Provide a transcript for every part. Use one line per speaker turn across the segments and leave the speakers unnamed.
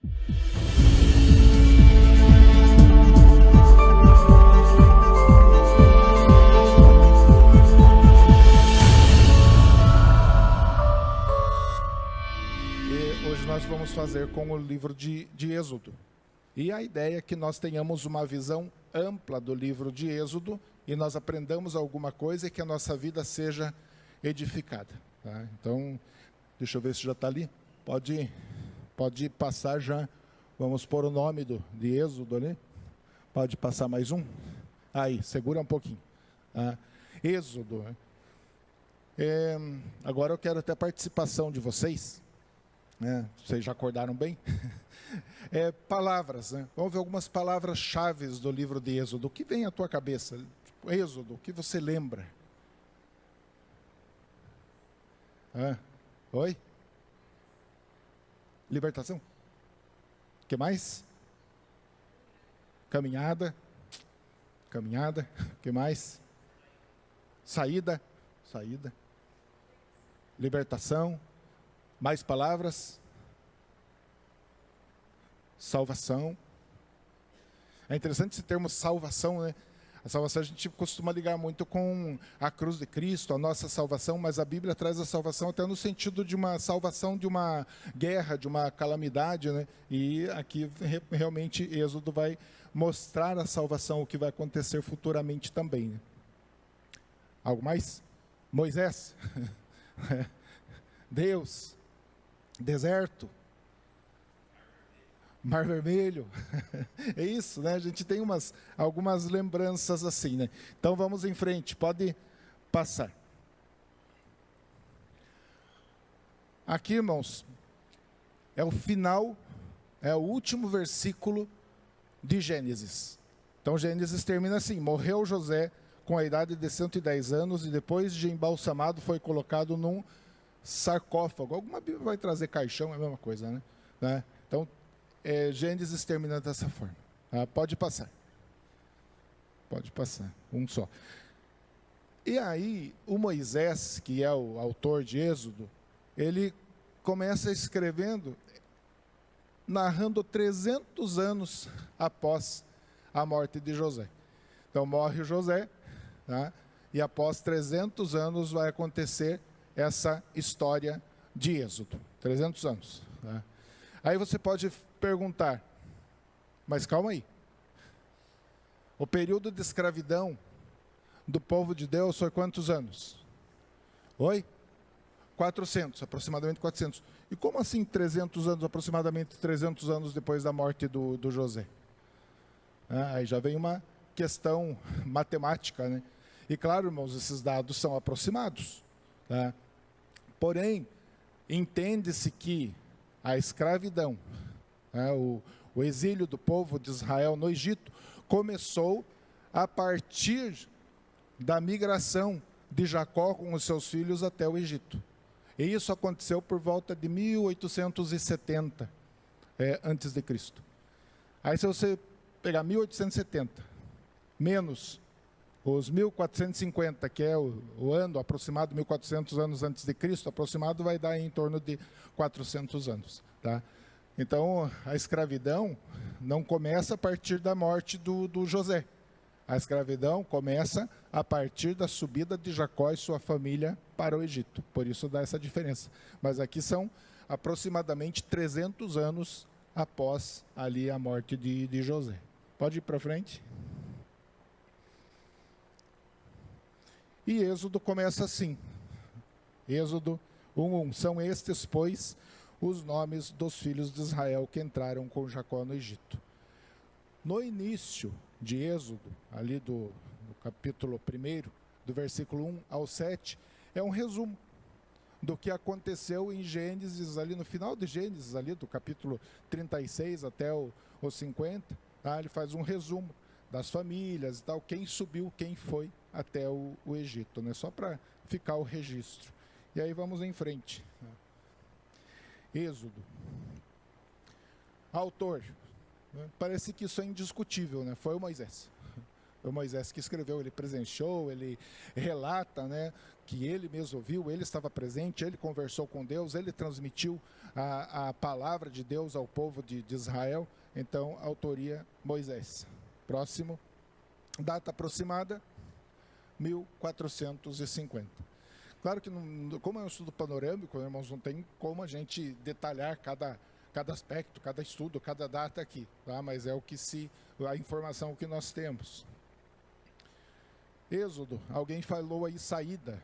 Hoje nós vamos fazer com o livro de Êxodo. E a ideia é que nós tenhamos uma visão ampla do livro de Êxodo e nós aprendamos alguma coisa e que a nossa vida seja edificada. Tá? Então, deixa eu ver se já está ali. Pode passar já. Vamos pôr o nome de Êxodo ali. Pode passar mais um. Aí, segura um pouquinho. Tá? Êxodo. Agora eu quero até a participação de vocês. Vocês já acordaram bem? Palavras, né? Vamos ver algumas palavras-chave do livro de Êxodo. O que vem à tua cabeça? Tipo, Êxodo, o que você lembra? Oi? Libertação? O que mais? Caminhada. O que mais? Saída. Libertação. Mais palavras? Salvação. É interessante esse termo salvação, né? A salvação a gente costuma ligar muito com a cruz de Cristo, a nossa salvação, mas a Bíblia traz a salvação até no sentido de uma salvação de uma guerra, de uma calamidade, né? E aqui realmente Êxodo vai mostrar a salvação, o que vai acontecer futuramente também. Né? Algo mais? Moisés. Deus. Deserto. Mar Vermelho. É isso, né? A gente tem algumas lembranças assim, né? Então vamos em frente, pode passar. Aqui, irmãos, é o final, é o último versículo de Gênesis. Então Gênesis termina assim: morreu José com a idade de 110 anos e depois de embalsamado foi colocado num sarcófago. Alguma Bíblia vai trazer caixão, é a mesma coisa, né? Então, Gênesis termina dessa forma. Pode passar. Um só. E aí, o Moisés, que é o autor de Êxodo, ele começa escrevendo, narrando 300 anos após a morte de José. Então, morre José, tá? E após 300 anos vai acontecer essa história de Êxodo. 300 anos. Tá? Aí você pode perguntar, mas calma aí. O período de escravidão do povo de Deus foi quantos anos? Oi? 400, aproximadamente 400. E como assim 300 anos, aproximadamente 300 anos depois da morte do José? Aí já vem uma questão matemática, né? E claro, irmãos, esses dados são aproximados. Tá? Porém, entende-se que a escravidão, o exílio do povo de Israel no Egito, começou a partir da migração de Jacó com os seus filhos até o Egito. E isso aconteceu por volta de 1870 antes de Cristo. Aí se você pegar 1870 menos os 1450, que é o ano aproximado, 1400 anos antes de Cristo, aproximado vai dar em torno de 400 anos. Tá? Então, a escravidão não começa a partir da morte do José. A escravidão começa a partir da subida de Jacó e sua família para o Egito. Por isso dá essa diferença. Mas aqui são aproximadamente 300 anos após ali a morte de José. Pode ir para frente. E Êxodo começa assim. Êxodo 1:1. São estes, pois, os nomes dos filhos de Israel que entraram com Jacó no Egito. No início de Êxodo, ali do capítulo 1, do versículo 1 ao 7, é um resumo do que aconteceu em Gênesis, ali no final de Gênesis, ali do capítulo 36 até o 50, tá? Ele faz um resumo das famílias e tal, quem subiu, quem foi até o Egito, né? Só para ficar o registro. E aí vamos em frente. Êxodo. Autor. Parece que isso é indiscutível, né? Foi o Moisés. O Moisés que escreveu, ele presenciou, ele relata, né, que ele mesmo ouviu, ele estava presente, ele conversou com Deus, ele transmitiu a palavra de Deus ao povo de Israel. Então, autoria Moisés. Próximo, data aproximada, 1450. Claro que, como é um estudo panorâmico, irmãos, não tem como a gente detalhar cada aspecto, cada estudo, cada data aqui, tá? Mas é a informação que nós temos. Êxodo, alguém falou aí saída.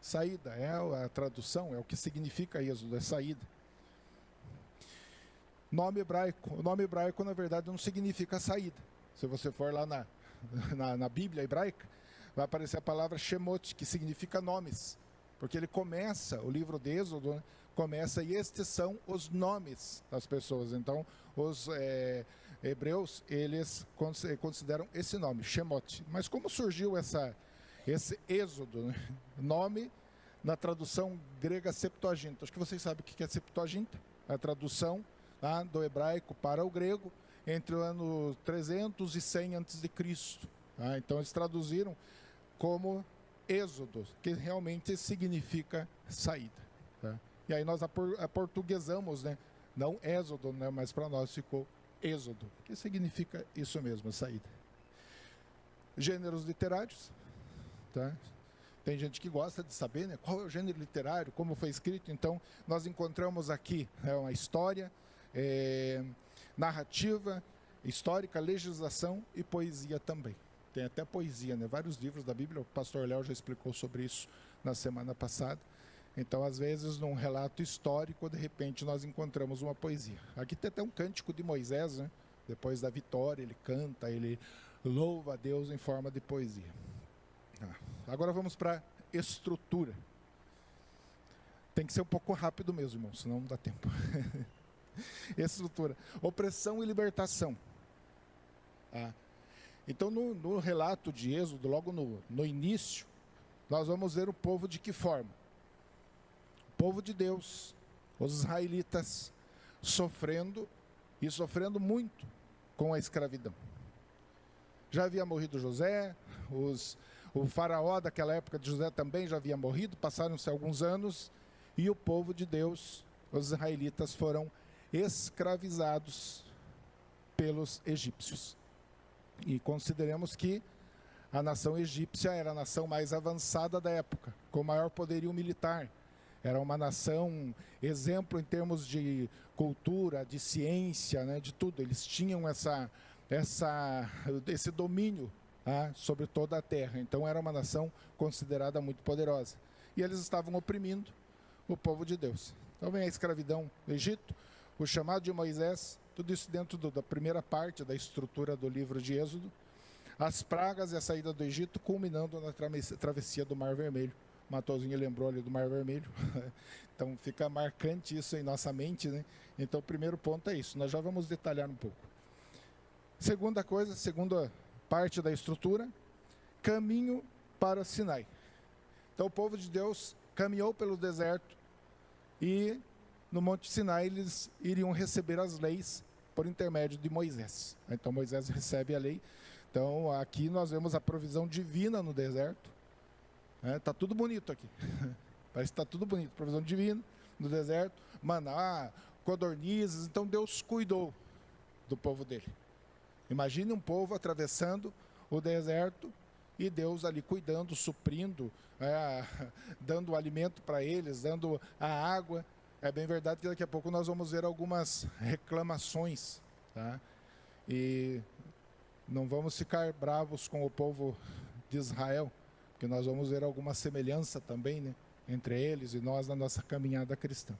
Saída é a tradução, é o que significa êxodo, é saída. Nome hebraico. O nome hebraico, na verdade, não significa saída. Se você for lá na Bíblia hebraica, vai aparecer a palavra Shemot, que significa nomes. Porque ele começa, o livro de Êxodo, né, começa, e estes são os nomes das pessoas. Então, os hebreus, eles consideram esse nome, Shemot. Mas como surgiu esse êxodo, né? Nome na tradução grega Septuaginta. Acho que vocês sabem o que é Septuaginta. A tradução lá do hebraico para o grego entre o ano 300 e 100 a.C. Tá? Então eles traduziram como êxodo, que realmente significa saída. Tá? E aí nós aportuguesamos, né? Não êxodo, né? Mas para nós ficou êxodo, que significa isso mesmo, saída. Gêneros literários. Tá? Tem gente que gosta de saber, né, qual é o gênero literário, como foi escrito. Então, nós encontramos aqui uma história, narrativa, histórica, legislação e poesia também. Tem até poesia, né? Vários livros da Bíblia, o pastor Léo já explicou sobre isso na semana passada. Então, às vezes, num relato histórico, de repente, nós encontramos uma poesia. Aqui tem até um cântico de Moisés, né? Depois da vitória, ele canta, ele louva a Deus em forma de poesia. Agora vamos para a estrutura. Tem que ser um pouco rápido mesmo, irmão, senão não dá tempo. Estrutura. Opressão e libertação. Então, no relato de Êxodo, logo no início, nós vamos ver o povo de que forma? O povo de Deus, os israelitas, sofrendo muito com a escravidão. Já havia morrido José, o faraó daquela época de José também já havia morrido, passaram-se alguns anos, e o povo de Deus, os israelitas, foram escravizados pelos egípcios. E consideremos que a nação egípcia era a nação mais avançada da época, com maior poderio militar. Era uma nação exemplo em termos de cultura, de ciência, né, de tudo. Eles tinham esse domínio sobre toda a terra. Então era uma nação considerada muito poderosa. E eles estavam oprimindo o povo de Deus. Então vem a escravidão do Egito, o chamado de Moisés, tudo isso dentro da primeira parte da estrutura do livro de Êxodo. As pragas e a saída do Egito, culminando na travessia do Mar Vermelho. O Matosinho lembrou ali do Mar Vermelho. Então fica marcante isso em nossa mente, né? Então o primeiro ponto é isso. Nós já vamos detalhar um pouco. Segunda parte da estrutura, caminho para Sinai. Então o povo de Deus caminhou pelo deserto e no Monte Sinai eles iriam receber as leis por intermédio de Moisés. Então Moisés recebe a lei. Então aqui nós vemos a provisão divina no deserto. Está tudo bonito aqui. Parece que está tudo bonito. Provisão divina no deserto, maná, codornizes. Então Deus cuidou do povo dele. Imagine um povo atravessando o deserto e Deus ali cuidando, suprindo, dando alimento para eles, dando a água. É bem verdade que daqui a pouco nós vamos ver algumas reclamações, tá? E não vamos ficar bravos com o povo de Israel, porque nós vamos ver alguma semelhança também, né, entre eles e nós na nossa caminhada cristã.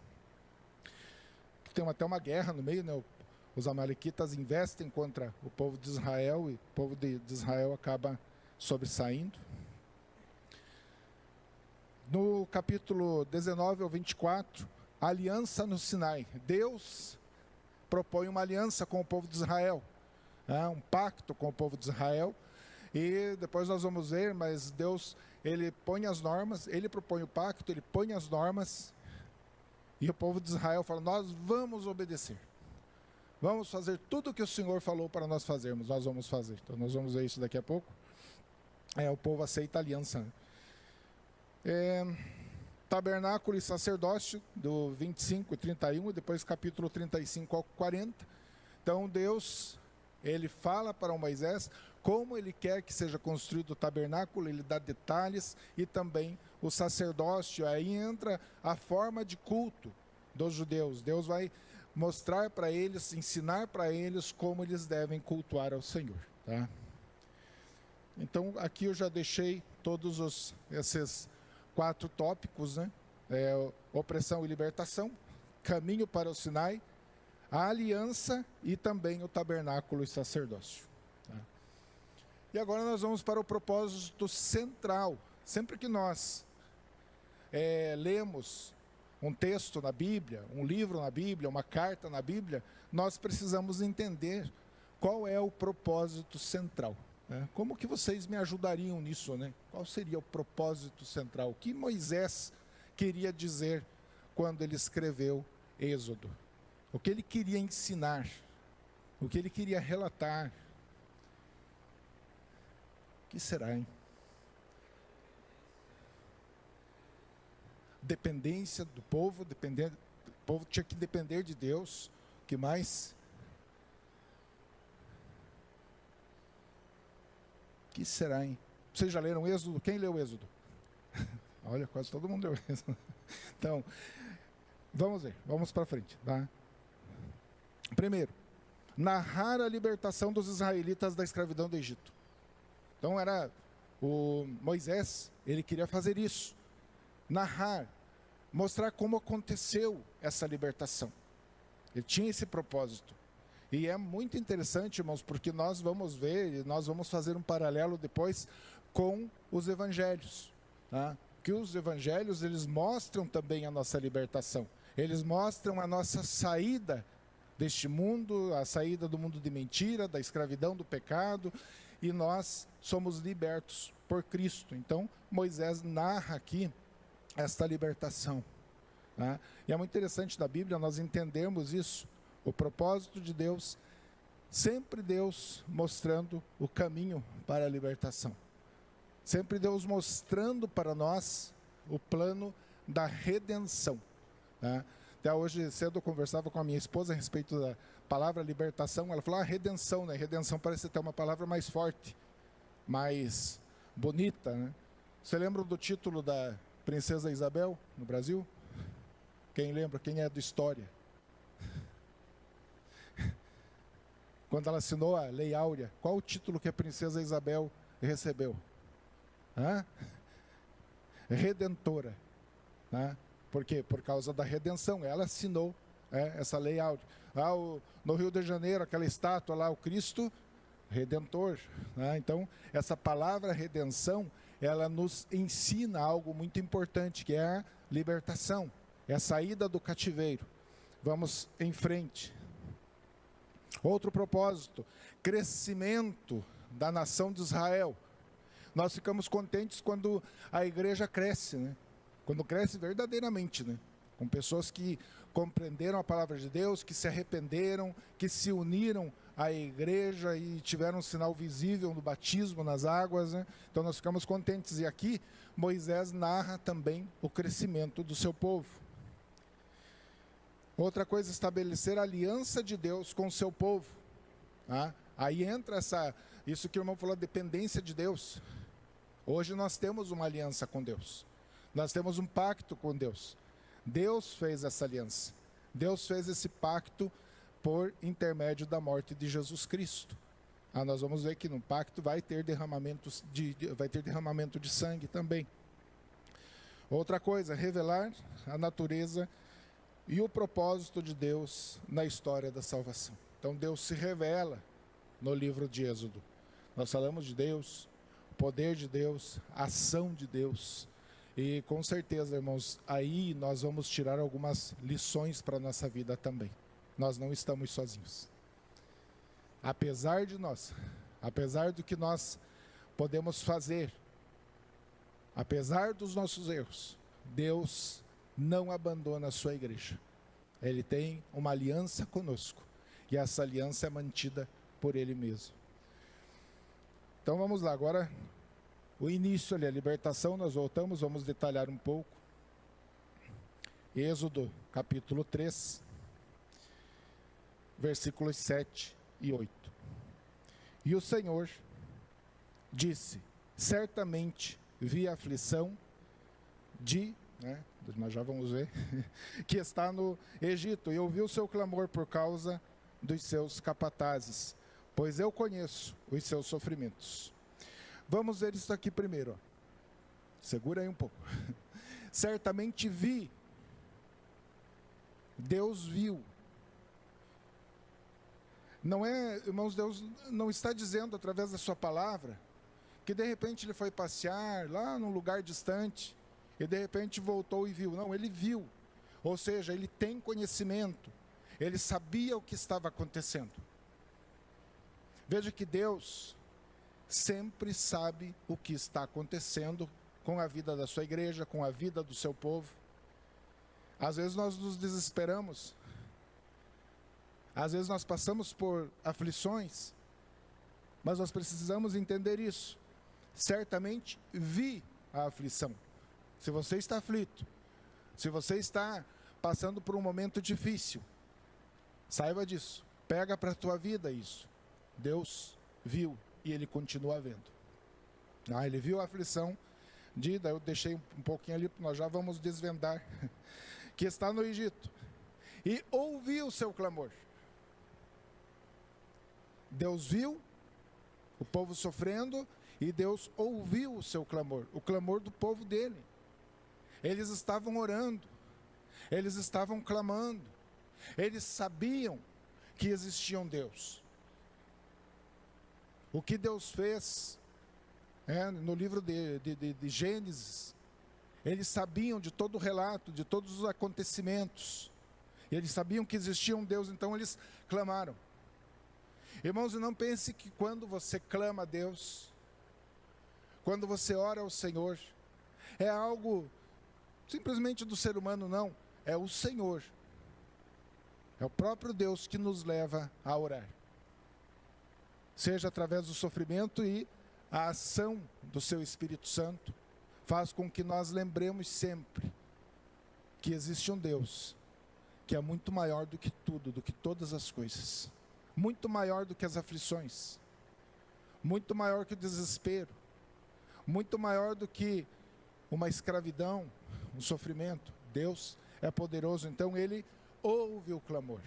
Tem até uma guerra no meio, né? Os amalequitas investem contra o povo de Israel e o povo de Israel acaba sobressaindo. No capítulo 19 ao 24, a aliança no Sinai. Deus propõe uma aliança com o povo de Israel, um pacto com o povo de Israel. E depois nós vamos ver, mas Deus, ele põe as normas, ele propõe o pacto, ele põe as normas, e o povo de Israel fala, nós vamos obedecer. Vamos fazer tudo o que o Senhor falou para nós fazermos, nós vamos fazer. Então nós vamos ver isso daqui a pouco. O povo aceita a aliança. Tabernáculo e sacerdócio, do 25 e 31, e depois capítulo 35 ao 40. Então Deus, ele fala para o Moisés como ele quer que seja construído o tabernáculo, ele dá detalhes, e também o sacerdócio. Aí entra a forma de culto dos judeus. Deus vai mostrar para eles, ensinar para eles como eles devem cultuar ao Senhor. Tá? Então aqui eu já deixei todos esses 4 tópicos, né? Opressão e libertação, caminho para o Sinai, a aliança e também o tabernáculo e sacerdócio. Tá? E agora nós vamos para o propósito central. Sempre que nós lemos um texto na Bíblia, um livro na Bíblia, uma carta na Bíblia, nós precisamos entender qual é o propósito central. Como que vocês me ajudariam nisso, né? Qual seria o propósito central? O que Moisés queria dizer quando ele escreveu Êxodo? O que ele queria ensinar? O que ele queria relatar? O que será, hein? Dependência do povo, o povo tinha que depender de Deus. O que mais? O que será, hein? Vocês já leram Êxodo? Quem leu Êxodo? Olha, quase todo mundo leu Êxodo. Então, vamos ver, vamos para frente, tá? Primeiro, narrar a libertação dos israelitas da escravidão do Egito. Então era o Moisés, ele queria fazer isso, narrar, mostrar como aconteceu essa libertação. Ele tinha esse propósito. E é muito interessante, irmãos, porque nós vamos ver, nós vamos fazer um paralelo depois com os evangelhos, tá? Que os evangelhos, eles mostram também a nossa libertação. Eles mostram a nossa saída deste mundo, a saída do mundo de mentira, da escravidão, do pecado, e nós somos libertos por Cristo. Então, Moisés narra aqui esta libertação. Tá? E é muito interessante da Bíblia nós entendermos isso, o propósito de Deus, sempre Deus mostrando o caminho para a libertação. Sempre Deus mostrando para nós o plano da redenção. Tá? Até hoje cedo eu conversava com a minha esposa a respeito da palavra libertação. Ela falou, redenção, né? Redenção parece até uma palavra mais forte, mais bonita, né? Você lembra do título da Princesa Isabel no Brasil? Quem lembra? Quem é da história? Quando ela assinou a Lei Áurea, qual o título que a Princesa Isabel recebeu? Redentora. Por quê? Por causa da redenção. Ela assinou essa Lei Áurea. No Rio de Janeiro, aquela estátua lá, o Cristo Redentor. Então, essa palavra redenção, ela nos ensina algo muito importante, que é a libertação, é a saída do cativeiro. Vamos em frente. Outro propósito, crescimento da nação de Israel. Nós ficamos contentes quando a igreja cresce, né? Quando cresce verdadeiramente, né? Com pessoas que compreenderam a palavra de Deus, que se arrependeram, que se uniram à igreja e tiveram um sinal visível no batismo, nas águas, né? Então nós ficamos contentes. E aqui Moisés narra também o crescimento do seu povo. Outra coisa, estabelecer a aliança de Deus com o seu povo. Aí entra isso que o irmão falou, a dependência de Deus. Hoje nós temos uma aliança com Deus. Nós temos um pacto com Deus. Deus fez essa aliança. Deus fez esse pacto por intermédio da morte de Jesus Cristo. Nós vamos ver que no pacto vai ter derramamento de sangue também. Outra coisa, revelar a natureza e o propósito de Deus na história da salvação. Então Deus se revela no livro de Êxodo. Nós falamos de Deus, o poder de Deus, a ação de Deus. E com certeza, irmãos, aí nós vamos tirar algumas lições para a nossa vida também. Nós não estamos sozinhos. Apesar de nós, apesar do que nós podemos fazer, apesar dos nossos erros, Deus não abandona a sua igreja. Ele tem uma aliança conosco. e essa aliança é mantida por Ele mesmo. Então vamos lá, agora o início ali, a libertação, nós voltamos, vamos detalhar um pouco. Êxodo capítulo 3, versículos 7 e 8. E o Senhor disse: certamente vi a aflição nós já vamos ver, que está no Egito, e ouvi o seu clamor por causa dos seus capatazes, pois eu conheço os seus sofrimentos. Vamos ver isso aqui primeiro. Ó. Segura aí um pouco. Certamente vi. Deus viu. Não é, irmãos, Deus não está dizendo através da sua palavra que de repente ele foi passear lá num lugar distante e de repente voltou e viu. Não, ele viu. Ou seja, ele tem conhecimento. Ele sabia o que estava acontecendo. Veja que Deus sempre sabe o que está acontecendo com a vida da sua igreja, com a vida do seu povo. Às vezes nós nos desesperamos. Às vezes nós passamos por aflições, mas nós precisamos entender isso. Certamente vi a aflição. Se você está aflito, se você está passando por um momento difícil, saiba disso. Pega para a tua vida isso. Deus viu e Ele continua vendo. Ele viu a aflição eu deixei um pouquinho ali, nós já vamos desvendar, que está no Egito. E ouviu o seu clamor. Deus viu o povo sofrendo e Deus ouviu o seu clamor, o clamor do povo dele. Eles estavam orando, eles estavam clamando, eles sabiam que existia um Deus. O que Deus fez no livro de Gênesis, eles sabiam de todo o relato, de todos os acontecimentos, eles sabiam que existia um Deus, então eles clamaram. Irmãos, não pense que quando você clama a Deus, quando você ora ao Senhor, é algo simplesmente do ser humano, não. É o Senhor, é o próprio Deus que nos leva a orar. Seja através do sofrimento, e a ação do seu Espírito Santo faz com que nós lembremos sempre que existe um Deus que é muito maior do que tudo, do que todas as coisas. Muito maior do que as aflições, muito maior que o desespero, muito maior do que uma escravidão, um sofrimento. Deus é poderoso, então Ele ouve o clamor.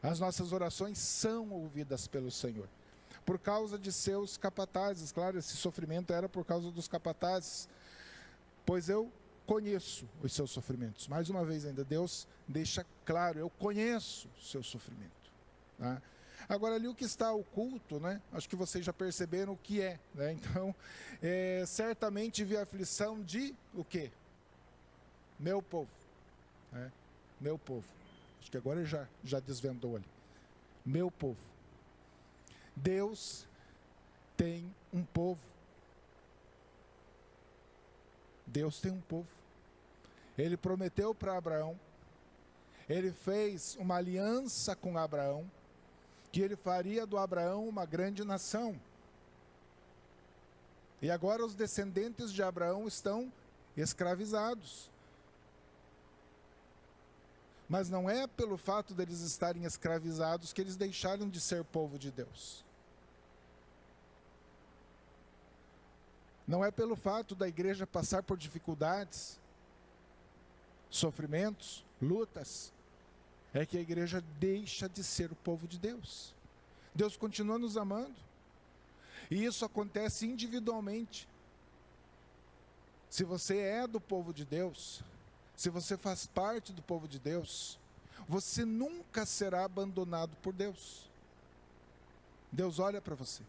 As nossas orações são ouvidas pelo Senhor, por causa de seus capatazes. Claro, esse sofrimento era por causa dos capatazes, pois eu conheço os seus sofrimentos. Mais uma vez ainda, Deus deixa claro, eu conheço o seu sofrimento. Tá? Agora ali o que está oculto, acho que vocês já perceberam o que é. Então, certamente vi a aflição de o quê? Meu povo. Meu povo. Acho que agora já desvendou ali. Meu povo. Deus tem um povo. Deus tem um povo. Ele prometeu para Abraão, ele fez uma aliança com Abraão, que ele faria do Abraão uma grande nação. E agora os descendentes de Abraão estão escravizados. Mas não é pelo fato deles estarem escravizados que eles deixaram de ser povo de Deus. Não é pelo fato da igreja passar por dificuldades, sofrimentos, lutas, é que a igreja deixa de ser o povo de Deus. Deus continua nos amando. E isso acontece individualmente. Se você é do povo de Deus, se você faz parte do povo de Deus, você nunca será abandonado por Deus. Deus olha para você.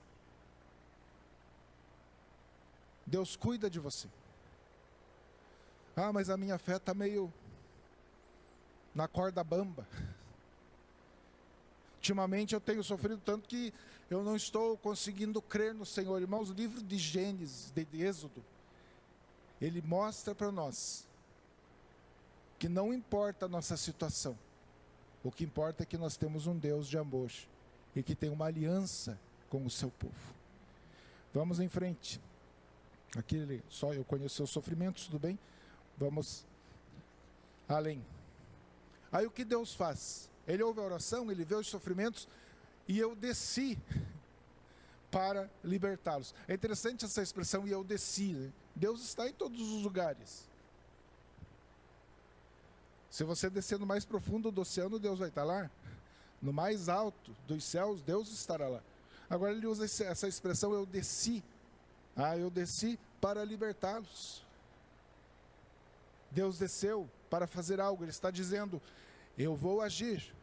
Deus cuida de você. Mas a minha fé está meio na corda bamba. Ultimamente eu tenho sofrido tanto que eu não estou conseguindo crer no Senhor. Irmãos, o livro de Gênesis, de Êxodo, ele mostra para nós que não importa a nossa situação, O que importa é que nós temos um Deus de amor e que tem uma aliança com o seu povo. Vamos em frente. Aqui só eu conheço seus sofrimentos, tudo bem? Vamos além. Aí o que Deus faz? Ele ouve a oração, ele vê os sofrimentos, e eu desci para libertá-los. É interessante essa expressão, e eu desci, né? Deus está em todos os lugares. Se você descer no mais profundo do oceano, Deus vai estar lá. No mais alto dos céus, Deus estará lá. Agora ele usa essa expressão, eu desci. Eu desci para libertá-los. Deus desceu para fazer algo. Ele está dizendo, eu vou agir.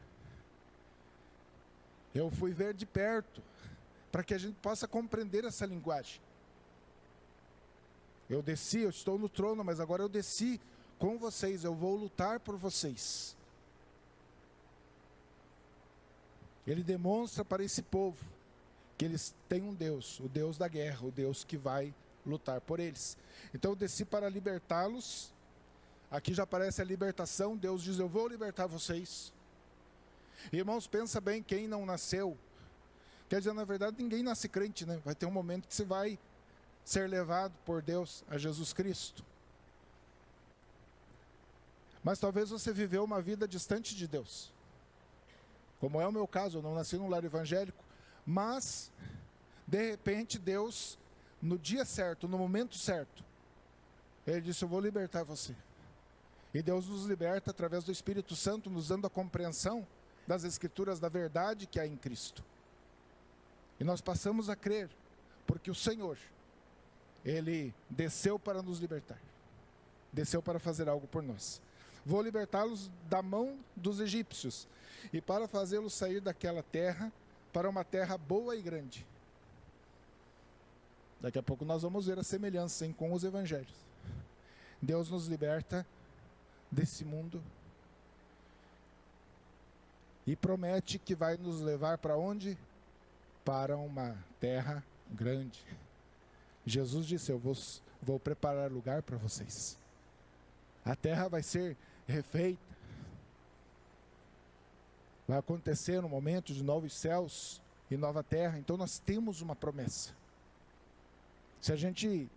Eu fui ver de perto, para que a gente possa compreender essa linguagem. Eu desci, eu estou no trono, mas agora eu desci com vocês, eu vou lutar por vocês. Ele demonstra para esse povo que eles têm um Deus, o Deus da guerra, o Deus que vai lutar por eles. Então eu desci para libertá-los. Aqui já aparece a libertação. Deus diz, eu vou libertar vocês. Irmãos, pensa bem, quem não nasceu, quer dizer, na verdade ninguém nasce crente, né? Vai ter um momento que você vai ser levado por Deus a Jesus Cristo. Mas talvez você viveu uma vida distante de Deus, como é o meu caso. Eu não nasci num lar evangélico, mas de repente Deus, no dia certo, no momento certo, Ele disse, eu vou libertar você. E Deus nos liberta através do Espírito Santo, nos dando a compreensão das Escrituras, da verdade que há em Cristo. E nós passamos a crer, porque o Senhor, Ele desceu para nos libertar. Desceu para fazer algo por nós. Vou libertá-los da mão dos egípcios, e para fazê-los sair daquela terra, para uma terra boa e grande. Daqui a pouco nós vamos ver a semelhança com os evangelhos. Deus nos liberta desse mundo e promete que vai nos levar para onde? Para uma terra grande. Jesus disse, eu vou preparar lugar para vocês. A terra vai ser refeita. Vai acontecer um momento de novos céus e nova terra. Então nós temos uma promessa. Se a gente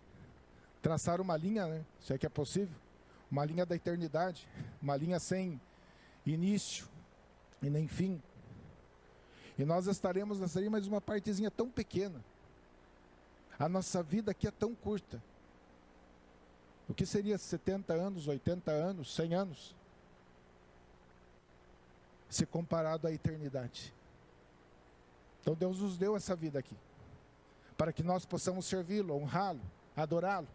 traçar uma linha, né, se é que é possível, uma linha da eternidade, uma linha sem início e nem fim, e nós estaremos nessa linha, mas uma partezinha tão pequena. A nossa vida aqui é tão curta. O que seria 70 anos, 80 anos, 100 anos? Se comparado à eternidade. Então Deus nos deu essa vida aqui, para que nós possamos servi-lo, honrá-lo, adorá-lo.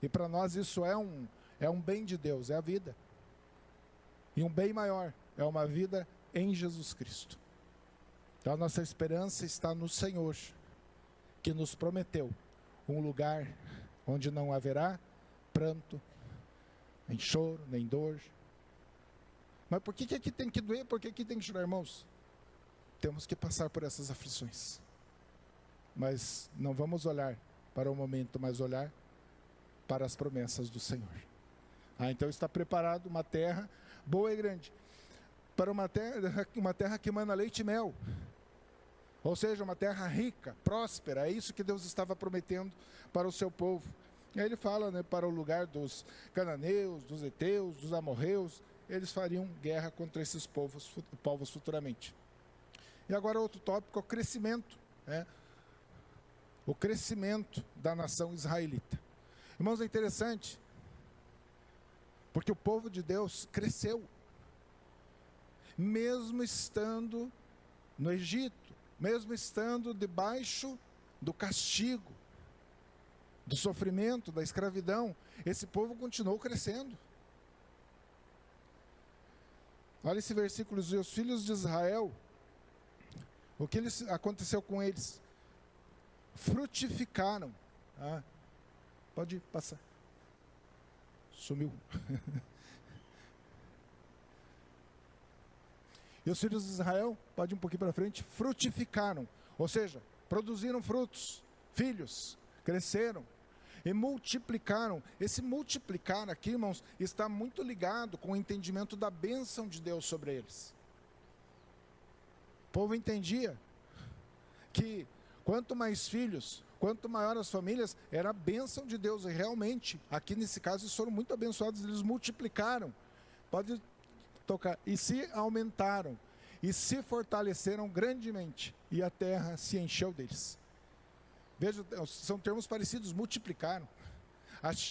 E para nós isso é um bem de Deus, é a vida. E um bem maior, é uma vida em Jesus Cristo. Então a nossa esperança está no Senhor, que nos prometeu um lugar onde não haverá pranto, nem choro, nem dor. Mas por que aqui tem que doer? Por que aqui tem que chorar, irmãos? Temos que passar por essas aflições. Mas não vamos olhar para o momento, mas olhar para as promessas do Senhor. Então está preparado uma terra boa e grande, para uma terra que emana leite e mel. Ou seja, uma terra rica, próspera. É isso que Deus estava prometendo para o seu povo. E aí ele fala, né, para o lugar dos cananeus, dos heteus, dos amorreus. Eles fariam guerra contra esses povos futuramente. E agora outro tópico, o crescimento. O crescimento da nação israelita. Irmãos, é interessante, porque o povo de Deus cresceu, mesmo estando no Egito, mesmo estando debaixo do castigo, do sofrimento, da escravidão, esse povo continuou crescendo. Olha esse versículo, e os filhos de Israel, o que aconteceu com eles? Frutificaram. Pode passar. Sumiu. E os filhos de Israel, pode ir um pouquinho para frente, frutificaram. Ou seja, produziram frutos, filhos, cresceram. e multiplicaram. Esse multiplicar aqui, irmãos, está muito ligado com o entendimento da bênção de Deus sobre eles. O povo entendia que quanto mais filhos, quanto maior as famílias, era a bênção de Deus. E realmente, aqui nesse caso, eles foram muito abençoados, eles multiplicaram. Pode tocar. E se aumentaram, e se fortaleceram grandemente, e a terra se encheu deles. Veja, são termos parecidos, multiplicaram.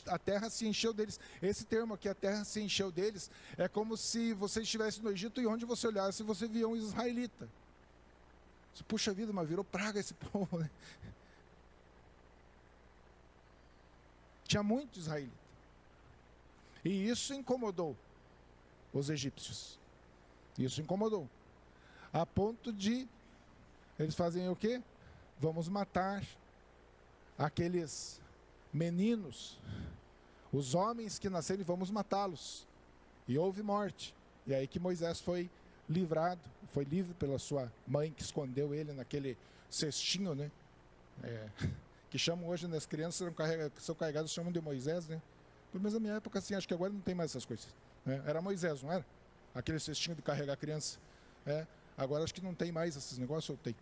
A terra se encheu deles. Esse termo aqui, a terra se encheu deles, é como se você estivesse no Egito e onde você olhasse, você via um israelita. Você, puxa vida, mas virou praga esse povo, né? Tinha muito israelita. E isso incomodou os egípcios. Isso incomodou. A ponto de eles fazem o quê? Vamos matar aqueles meninos, os homens que nasceram, vamos matá-los. E houve morte. E aí que Moisés foi livrado, foi livre pela sua mãe, que escondeu ele naquele cestinho, né? Que chamam hoje, nas crianças que são carregadas, chamam de Moisés, né? Pelo menos na minha época, assim, acho que agora não tem mais essas coisas, né? Era Moisés, não era? Aquele cestinho de carregar a criança. Agora acho que não tem mais esses negócios, ou tem?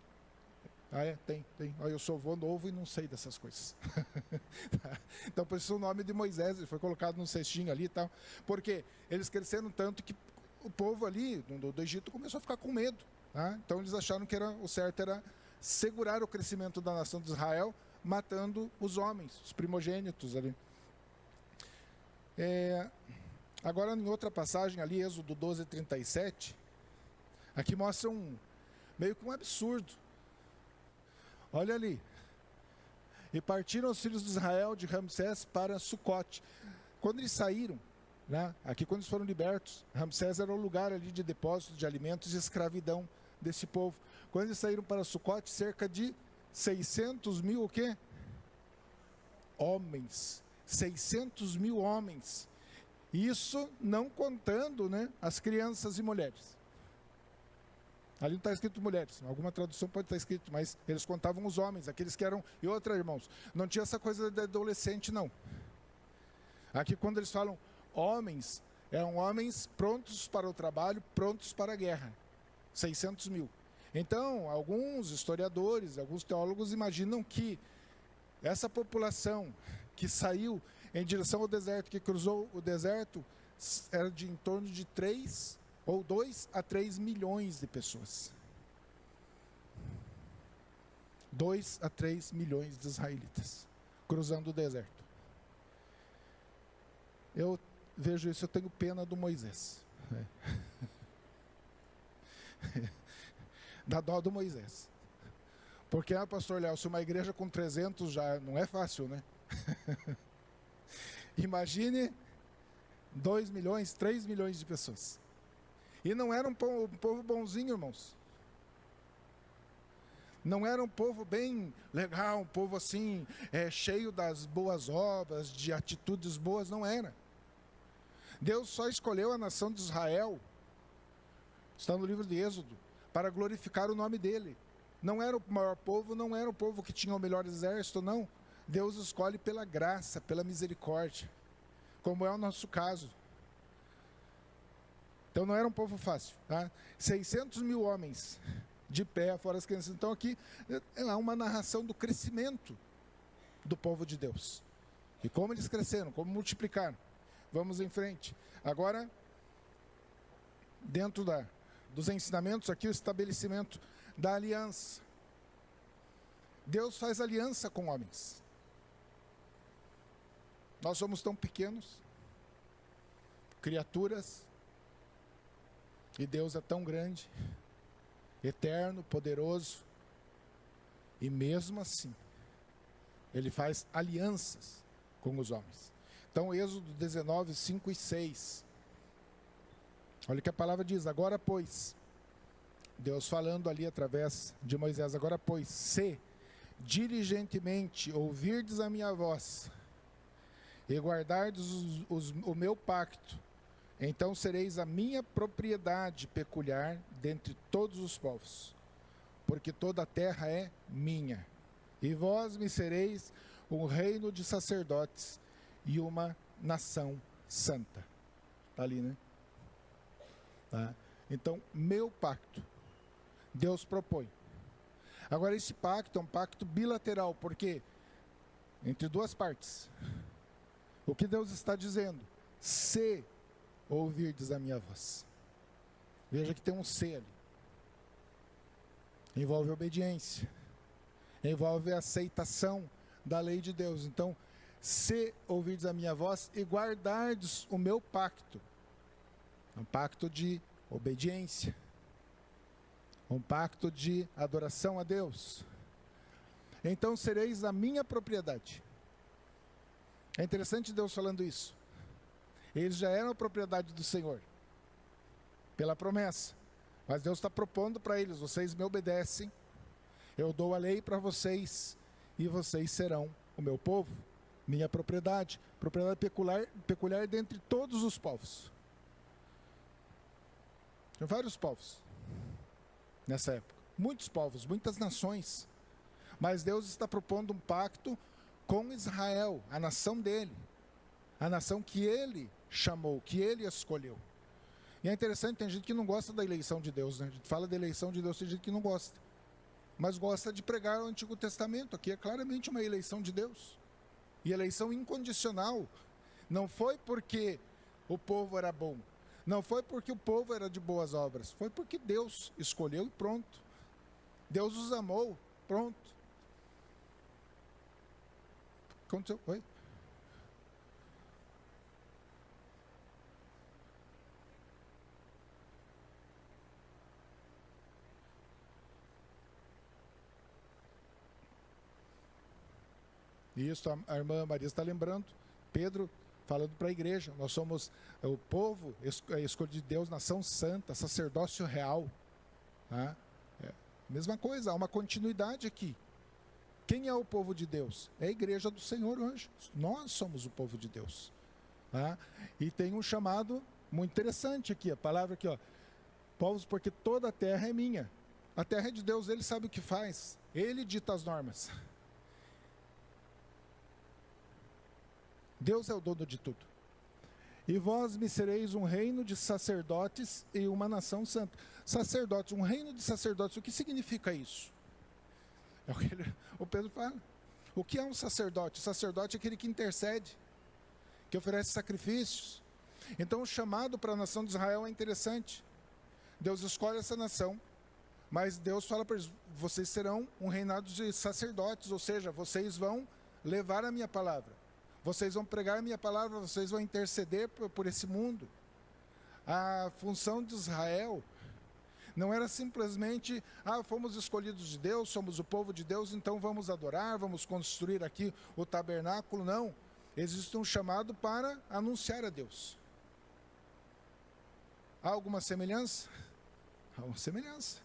Tem. Eu sou avô novo e não sei dessas coisas. Então, por isso o nome de Moisés, ele foi colocado num cestinho ali e tal. Porque eles cresceram tanto que o povo ali do Egito começou a ficar com medo. Tá? Então, eles acharam que o certo era segurar o crescimento da nação de Israel, matando os homens, os primogênitos ali. Agora, em outra passagem ali, Êxodo 12:37, aqui mostra meio que um absurdo. Olha ali. E partiram os filhos de Israel de Ramsés para Sucote. Quando eles saíram, né, aqui quando eles foram libertos, Ramsés era o lugar ali de depósito de alimentos e escravidão desse povo. Quando eles saíram para Sucote, cerca de 600 mil o quê? Homens. 600 mil homens. Isso não contando, né, as crianças e mulheres. Ali não está escrito mulheres, alguma tradução pode estar escrito, mas eles contavam os homens, aqueles que eram... E outra, irmãos, não tinha essa coisa de adolescente, não. Aqui quando eles falam homens, eram homens prontos para o trabalho, prontos para a guerra. 600 mil. Então, alguns historiadores, alguns teólogos imaginam que essa população que saiu em direção ao deserto, que cruzou o deserto, era de em torno de 2 a 3 milhões de pessoas. 2 a 3 milhões de israelitas cruzando o deserto. Eu vejo isso, eu tenho pena do Moisés. Dá dó do Moisés. Porque, pastor Léo, se uma igreja com 300 já não é fácil, né? Imagine 2 milhões, 3 milhões de pessoas. E não era um povo bonzinho, irmãos. Não era um povo bem legal, um povo assim, cheio das boas obras, de atitudes boas, não era. Deus só escolheu a nação de Israel, está no livro de Êxodo, para glorificar o nome dele. Não era o maior povo, não era o povo que tinha o melhor exército, não. Deus escolhe pela graça, pela misericórdia, como é o nosso caso. Então não era um povo fácil, tá? 600 mil homens de pé, fora as crianças. Então aqui é uma narração do crescimento do povo de Deus. E como eles cresceram, como multiplicaram. Vamos em frente. Agora, dentro dos ensinamentos aqui, o estabelecimento da aliança. Deus faz aliança com homens. Nós somos tão pequenos, criaturas, e Deus é tão grande, eterno, poderoso, e mesmo assim, Ele faz alianças com os homens. Então, Êxodo 19, 5 e 6. Olha o que a palavra diz. Agora, pois, Deus falando ali através de Moisés, agora, pois, se diligentemente ouvirdes a minha voz e guardardes o meu pacto, então sereis a minha propriedade peculiar dentre todos os povos, porque toda a terra é minha. E vós me sereis um reino de sacerdotes e uma nação santa. Está ali, né? Tá? Então, meu pacto, Deus propõe. Agora, esse pacto é um pacto bilateral, porque entre duas partes. O que Deus está dizendo? Se ouvirdes a minha voz. Veja que tem um se ali. Envolve obediência. Envolve a aceitação da lei de Deus. Então, se ouvirdes a minha voz e guardardes o meu pacto. Um pacto de obediência. Um pacto de adoração a Deus. Então sereis a minha propriedade. É interessante Deus falando isso. Eles já eram a propriedade do Senhor, pela promessa. Mas Deus está propondo para eles: vocês me obedecem, eu dou a lei para vocês, e vocês serão o meu povo, minha propriedade. Propriedade peculiar dentre todos os povos. Tinha vários povos nessa época. Muitos povos, muitas nações. Mas Deus está propondo um pacto com Israel, a nação dele. A nação que ele chamou, que ele escolheu. E é interessante, tem gente que não gosta da eleição de Deus, né? A gente fala da eleição de Deus, tem gente que não gosta. Mas gosta de pregar o Antigo Testamento. Aqui é claramente uma eleição de Deus. E eleição incondicional. Não foi porque o povo era bom. Não foi porque o povo era de boas obras. Foi porque Deus escolheu e pronto. Deus os amou, pronto. Aconteceu? Oi? Isso, a irmã Maria está lembrando. Pedro falando para a igreja: nós somos o povo escolhido de Deus, nação santa, sacerdócio real. Tá? Mesma coisa, há uma continuidade aqui. Quem é o povo de Deus? É a igreja do Senhor hoje. Nós somos o povo de Deus. Tá? E tem um chamado muito interessante aqui, a palavra aqui, ó. Povos, porque toda a terra é minha. A terra é de Deus, ele sabe o que faz. Ele dita as normas. Deus é o dono de tudo. E vós me sereis um reino de sacerdotes e uma nação santa. Sacerdotes, um reino de sacerdotes, o que significa isso? É o que o Pedro fala. O que é um sacerdote? O sacerdote é aquele que intercede, que oferece sacrifícios. Então o chamado para a nação de Israel é interessante. Deus escolhe essa nação, mas Deus fala para eles: vocês serão um reinado de sacerdotes, ou seja, vocês vão levar a minha palavra. Vocês vão pregar a minha palavra, vocês vão interceder por esse mundo. A função de Israel não era simplesmente: fomos escolhidos de Deus, somos o povo de Deus, então vamos adorar, vamos construir aqui o tabernáculo. Não, existe um chamado para anunciar a Deus. Há alguma semelhança? Há uma semelhança.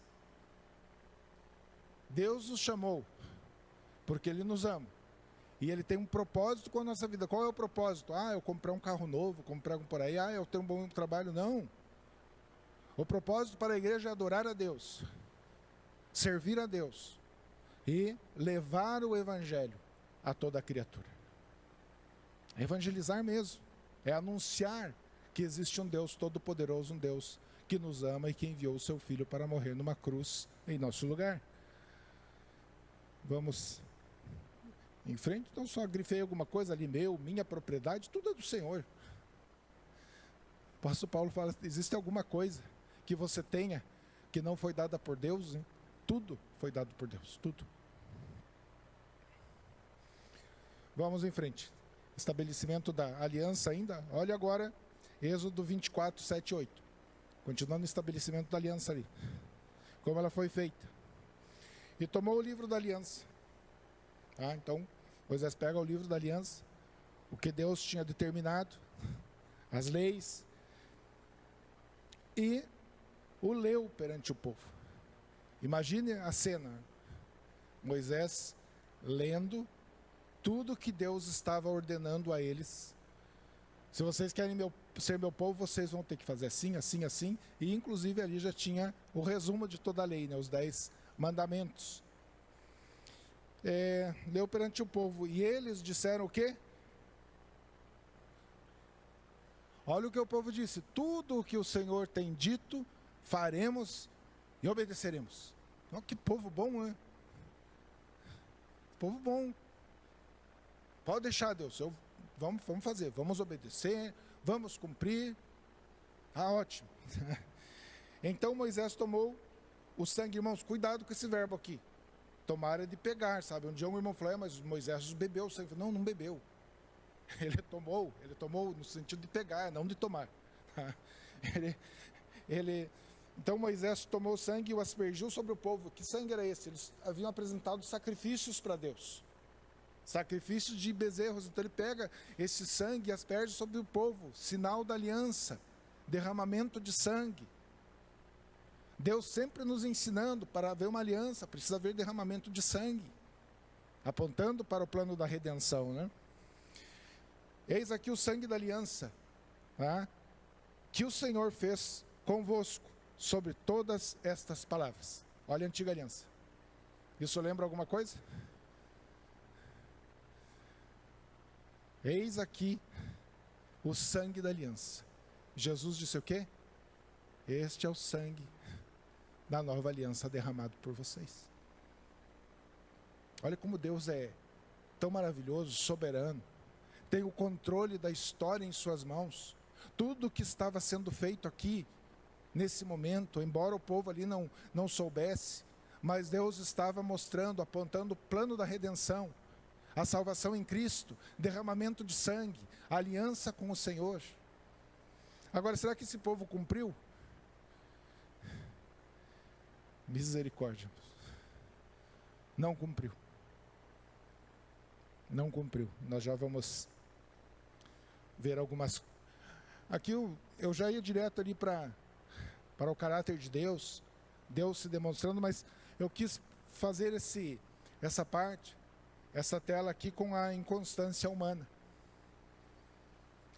Deus nos chamou porque Ele nos ama. E Ele tem um propósito com a nossa vida. Qual é o propósito? Eu comprar um carro novo, comprar um por aí. Eu tenho um bom trabalho. Não. O propósito para a igreja é adorar a Deus, servir a Deus e levar o Evangelho a toda a criatura. É evangelizar mesmo. É anunciar que existe um Deus todo-poderoso, um Deus que nos ama e que enviou o seu Filho para morrer numa cruz em nosso lugar. Vamos em frente. Então só grifei alguma coisa ali: minha propriedade, tudo é do Senhor. O apóstolo Paulo fala: existe alguma coisa que você tenha que não foi dada por Deus? Hein? Tudo foi dado por Deus, tudo. Vamos em frente. Estabelecimento da aliança ainda. Olha agora Êxodo 24, 7 e 8. Continuando o estabelecimento da aliança ali. Como ela foi feita. E tomou o livro da aliança. Então, Moisés pega o livro da aliança, o que Deus tinha determinado, as leis, e o leu perante o povo. Imagine a cena. Moisés lendo tudo que Deus estava ordenando a eles. Se vocês querem ser meu povo, vocês vão ter que fazer assim, assim, assim. E inclusive ali já tinha o resumo de toda a lei, os 10 mandamentos. leu perante o povo, e eles disseram o quê? Olha o que o povo disse: tudo o que o Senhor tem dito, faremos e obedeceremos. Olha que povo bom, né? Povo bom. Pode deixar, Deus, vamos fazer, vamos obedecer, vamos cumprir. Ah, ótimo. Então Moisés tomou o sangue, irmãos, cuidado com esse verbo aqui. Tomar é de pegar, sabe? Um dia um irmão falou, mas Moisés bebeu o sangue. Não bebeu. Ele tomou no sentido de pegar, não de tomar. Então Moisés tomou o sangue e o aspergiu sobre o povo. Que sangue era esse? Eles haviam apresentado sacrifícios para Deus. Sacrifícios de bezerros. Então ele pega esse sangue e asperge sobre o povo. Sinal da aliança. Derramamento de sangue. Deus sempre nos ensinando, para haver uma aliança, precisa haver derramamento de sangue. Apontando para o plano da redenção, né? Eis aqui o sangue da aliança, tá? Que o Senhor fez convosco sobre todas estas palavras. Olha a antiga aliança. Isso lembra alguma coisa? Eis aqui o sangue da aliança. Jesus disse o quê? Este é o sangue da nova aliança derramado por vocês. Olha como Deus é tão maravilhoso, soberano. Tem o controle da história em suas mãos. Tudo que estava sendo feito aqui, nesse momento, embora o povo ali não soubesse, mas Deus estava mostrando, apontando o plano da redenção, a salvação em Cristo, derramamento de sangue, a aliança com o Senhor. Agora, será que esse povo cumpriu? Misericórdia. Não cumpriu. Não cumpriu. Nós já vamos ver algumas. Aqui eu já ia direto ali para o caráter de Deus, Deus se demonstrando, mas eu quis fazer essa parte, essa tela aqui com a inconstância humana.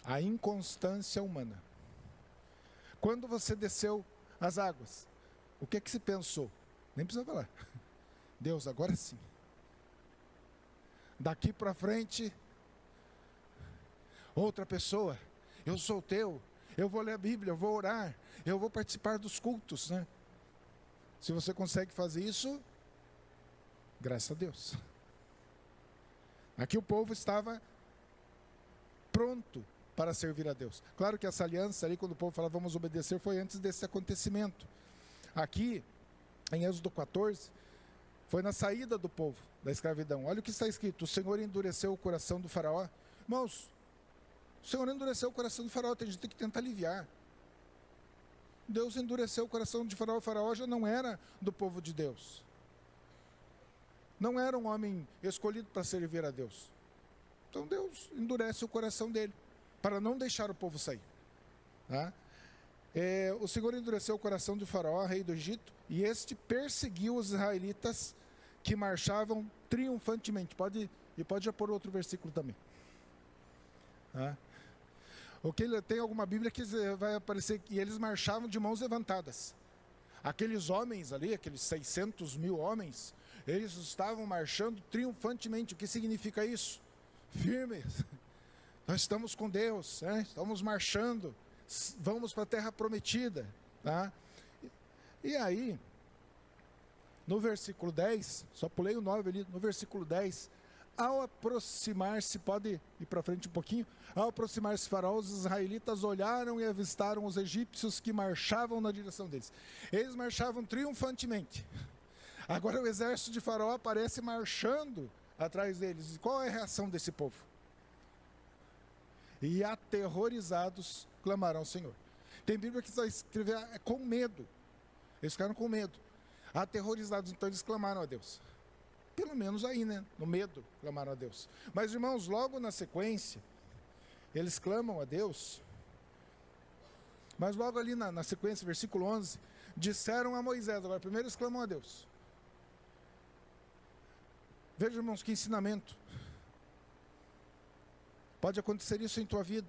A inconstância humana. Quando você desceu as águas, o que se pensou? Nem precisa falar. Deus, agora sim. Daqui para frente, outra pessoa, eu sou teu, eu vou ler a Bíblia, eu vou orar, eu vou participar dos cultos, né? Se você consegue fazer isso, graças a Deus. Aqui o povo estava pronto para servir a Deus. Claro que essa aliança ali, quando o povo falava vamos obedecer, foi antes desse acontecimento. Aqui, em Êxodo 14, foi na saída do povo da escravidão. Olha o que está escrito: o Senhor endureceu o coração do faraó. Irmãos, o Senhor endureceu o coração do faraó, tem gente que tenta aliviar. Deus endureceu o coração de faraó. O faraó já não era do povo de Deus. Não era um homem escolhido para servir a Deus. Então Deus endurece o coração dele, para não deixar o povo sair. Tá? O Senhor endureceu o coração de faraó, rei do Egito, e este perseguiu os israelitas que marchavam triunfantemente. Pode já pôr outro versículo também. Tá? Tem alguma Bíblia que vai aparecer que eles marchavam de mãos levantadas. Aqueles homens ali, aqueles 600 mil homens, eles estavam marchando triunfantemente. O que significa isso? Firmes. Nós estamos com Deus, né? Estamos marchando, vamos para a terra prometida. Tá? E aí, no versículo 10, só pulei o 9 ali, no versículo 10, ao aproximar-se, pode ir para frente um pouquinho, ao aproximar-se Faraó, os israelitas olharam e avistaram os egípcios que marchavam na direção deles. Eles marchavam triunfantemente. Agora o exército de Faraó aparece marchando atrás deles. E qual é a reação desse povo? E aterrorizados clamaram ao Senhor. Tem Bíblia que vai escrever com medo. Eles ficaram com medo. Aterrorizados, então eles clamaram a Deus. Pelo menos aí, né? No medo, clamaram a Deus. Mas, irmãos, logo na sequência, eles clamam a Deus. Mas logo ali na sequência, versículo 11, disseram a Moisés. Agora, primeiro eles clamam a Deus. Veja, irmãos, que ensinamento. Pode acontecer isso em tua vida.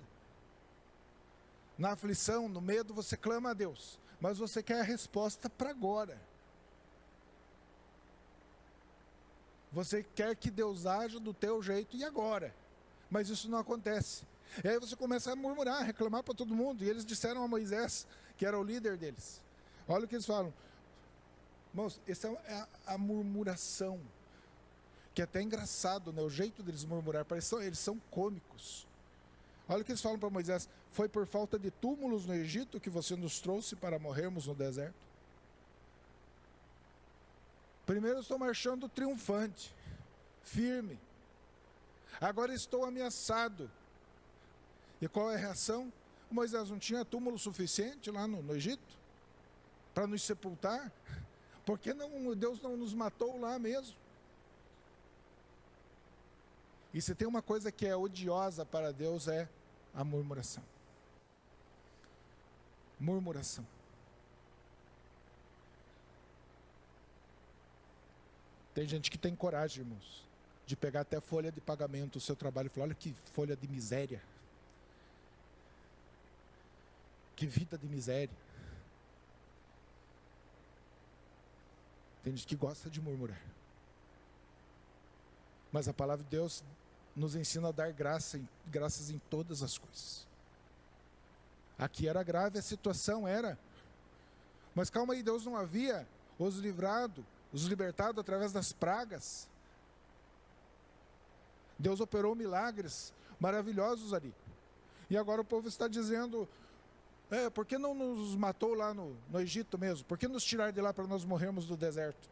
Na aflição, no medo, você clama a Deus. Mas você quer a resposta para agora. Você quer que Deus haja do teu jeito e agora. Mas isso não acontece. E aí você começa a murmurar, reclamar para todo mundo. E eles disseram a Moisés, que era o líder deles. Olha o que eles falam. Irmãos, essa é a murmuração. Que é até engraçado, né? O jeito deles murmurar. Eles são cômicos. Olha o que eles falam para Moisés. Foi por falta de túmulos no Egito que você nos trouxe para morrermos no deserto? Primeiro eu estou marchando triunfante, firme. Agora estou ameaçado. E qual é a reação? Moisés não tinha túmulo suficiente lá no Egito para nos sepultar? Por que não, Deus não nos matou lá mesmo? E se tem uma coisa que é odiosa para Deus é a murmuração. Murmuração. Tem gente que tem coragem, irmãos, de pegar até folha de pagamento do seu trabalho e falar, olha que folha de miséria. Que vida de miséria. Tem gente que gosta de murmurar. Mas a palavra de Deus nos ensina a dar graças em todas as coisas. Aqui era grave a situação, era. Mas calma aí, Deus não havia os livrado, os libertado através das pragas. Deus operou milagres maravilhosos ali. E agora o povo está dizendo, por que não nos matou lá no Egito mesmo? Por que nos tirar de lá para nós morrermos do deserto?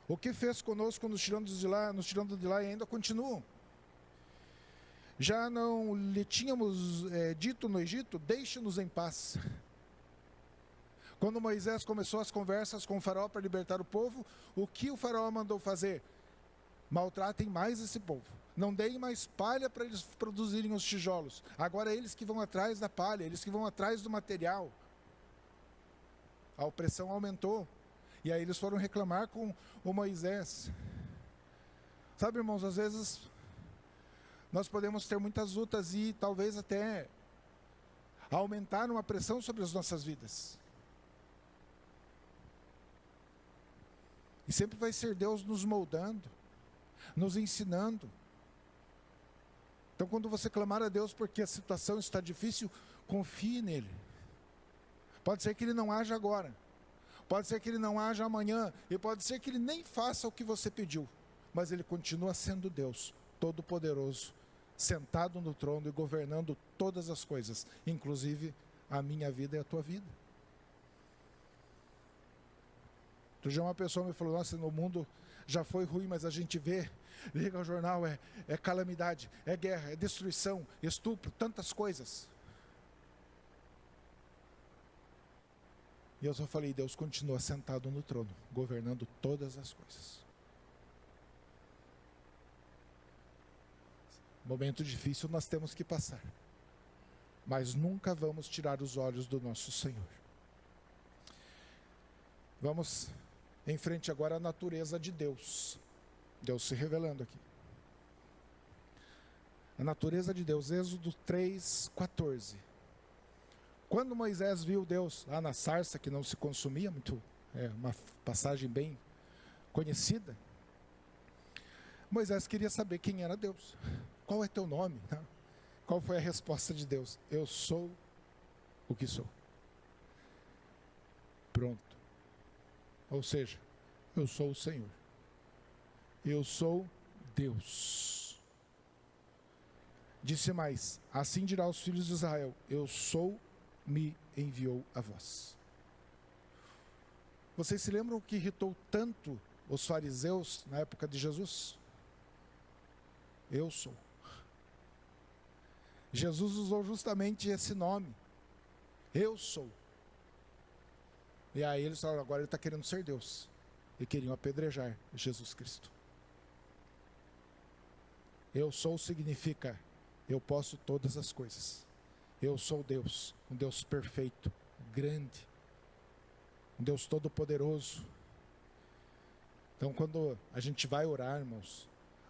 O que fez conosco nos tirando de lá e ainda continuam? Já não lhe tínhamos dito no Egito, deixe-nos em paz. Quando Moisés começou as conversas com o faraó para libertar o povo, o que o faraó mandou fazer? Maltratem mais esse povo. Não deem mais palha para eles produzirem os tijolos. Agora é eles que vão atrás da palha, eles que vão atrás do material. A opressão aumentou. E aí eles foram reclamar com o Moisés. Sabe, irmãos, às vezes nós podemos ter muitas lutas e talvez até aumentar uma pressão sobre as nossas vidas. E sempre vai ser Deus nos moldando, nos ensinando. Então, quando você clamar a Deus porque a situação está difícil, confie nele. Pode ser que ele não haja agora. Pode ser que ele não haja amanhã. E pode ser que ele nem faça o que você pediu. Mas ele continua sendo Deus, Todo-Poderoso, sentado no trono e governando todas as coisas, inclusive a minha vida e a tua vida. Outro dia uma pessoa me falou, nossa, no mundo já foi ruim, mas a gente liga ao jornal, é calamidade, é guerra, é destruição, estupro, tantas coisas. E eu só falei, Deus continua sentado no trono, governando todas as coisas. Momento difícil nós temos que passar, mas nunca vamos tirar os olhos do nosso Senhor. Vamos em frente agora à natureza de Deus. Deus se revelando aqui. A natureza de Deus, Êxodo 3:14. Quando Moisés viu Deus lá na sarça que não se consumia, uma passagem bem conhecida, Moisés queria saber quem era Deus. Qual é teu nome? Qual foi a resposta de Deus? Eu sou o que sou. Pronto. Ou seja, eu sou o Senhor. Eu sou Deus. Disse mais, assim dirá aos filhos de Israel, eu sou, me enviou a vós. Vocês se lembram o que irritou tanto os fariseus na época de Jesus? Eu sou. Jesus usou justamente esse nome. Eu sou. E aí eles falaram, agora ele está querendo ser Deus. E queriam apedrejar Jesus Cristo. Eu sou significa, eu posso todas as coisas. Eu sou Deus, um Deus perfeito, grande, um Deus todo-poderoso. Então quando a gente vai orar, irmãos,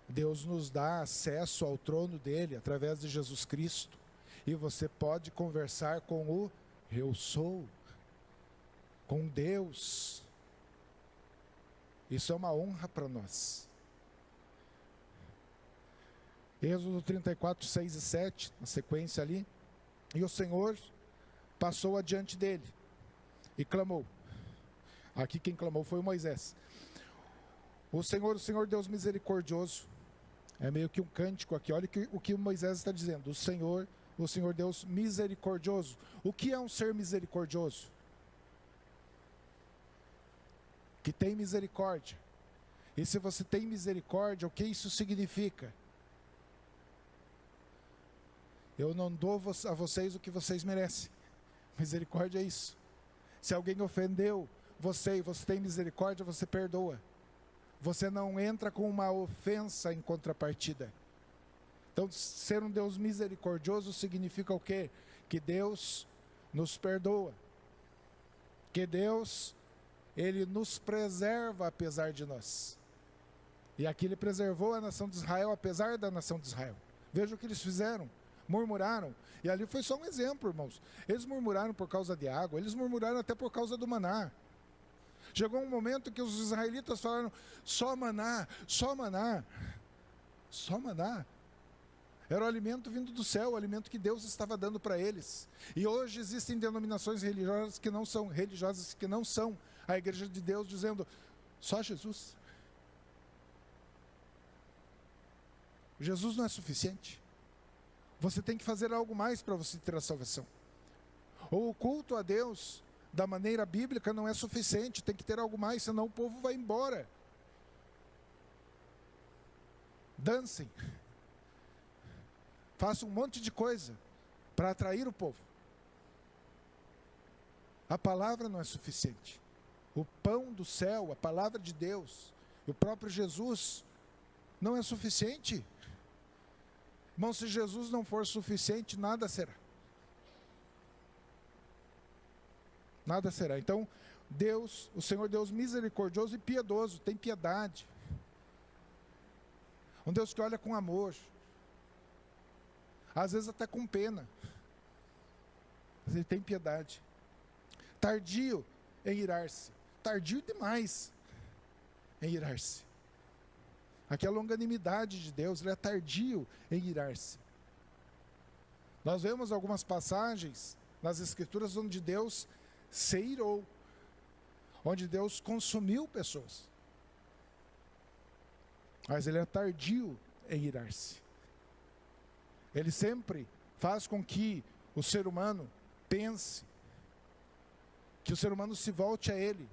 Deus nos dá acesso ao trono dele através de Jesus Cristo. E você pode conversar com o eu sou, com Deus. Isso é uma honra para nós. Êxodo 34, 6 e 7, na sequência ali. E o Senhor passou adiante dele e clamou. Aqui quem clamou foi o Moisés. O Senhor Deus misericordioso. É meio que um cântico aqui. Olha o que o Moisés está dizendo. O Senhor Deus misericordioso. O que é um ser misericordioso? Que tem misericórdia. E se você tem misericórdia, o que isso significa? Eu não dou a vocês o que vocês merecem. Misericórdia é isso. Se alguém ofendeu você e você tem misericórdia, você perdoa. Você não entra com uma ofensa em contrapartida. Então, ser um Deus misericordioso significa o quê? Que Deus nos perdoa. Que Deus, Ele nos preserva apesar de nós. E aqui Ele preservou a nação de Israel apesar da nação de Israel. Veja o que eles fizeram. Murmuraram. E ali foi só um exemplo, irmãos. Eles murmuraram por causa de água. Eles murmuraram até por causa do maná. Chegou um momento que os israelitas falaram: só maná, só maná. Só maná. Era o alimento vindo do céu, o alimento que Deus estava dando para eles. E hoje existem denominações religiosas que não são a igreja de Deus, dizendo: só Jesus. Jesus não é suficiente. Você tem que fazer algo mais para você ter a salvação. Ou o culto a Deus da maneira bíblica não é suficiente, tem que ter algo mais, senão o povo vai embora. Dancem. Façam um monte de coisa para atrair o povo. A palavra não é suficiente. O pão do céu, a palavra de Deus, o próprio Jesus, não é suficiente. Irmão, se Jesus não for suficiente, nada será. Nada será. Então, Deus, o Senhor Deus misericordioso e piedoso, tem piedade. Um Deus que olha com amor. Às vezes até com pena. Mas Ele tem piedade. Tardio em irar-se. Tardio demais em irar-se. Aqui é a longanimidade de Deus, Ele é tardio em irar-se. Nós vemos algumas passagens nas Escrituras onde Deus se irou, onde Deus consumiu pessoas. Mas Ele é tardio em irar-se. Ele sempre faz com que o ser humano pense, que o ser humano se volte a Ele.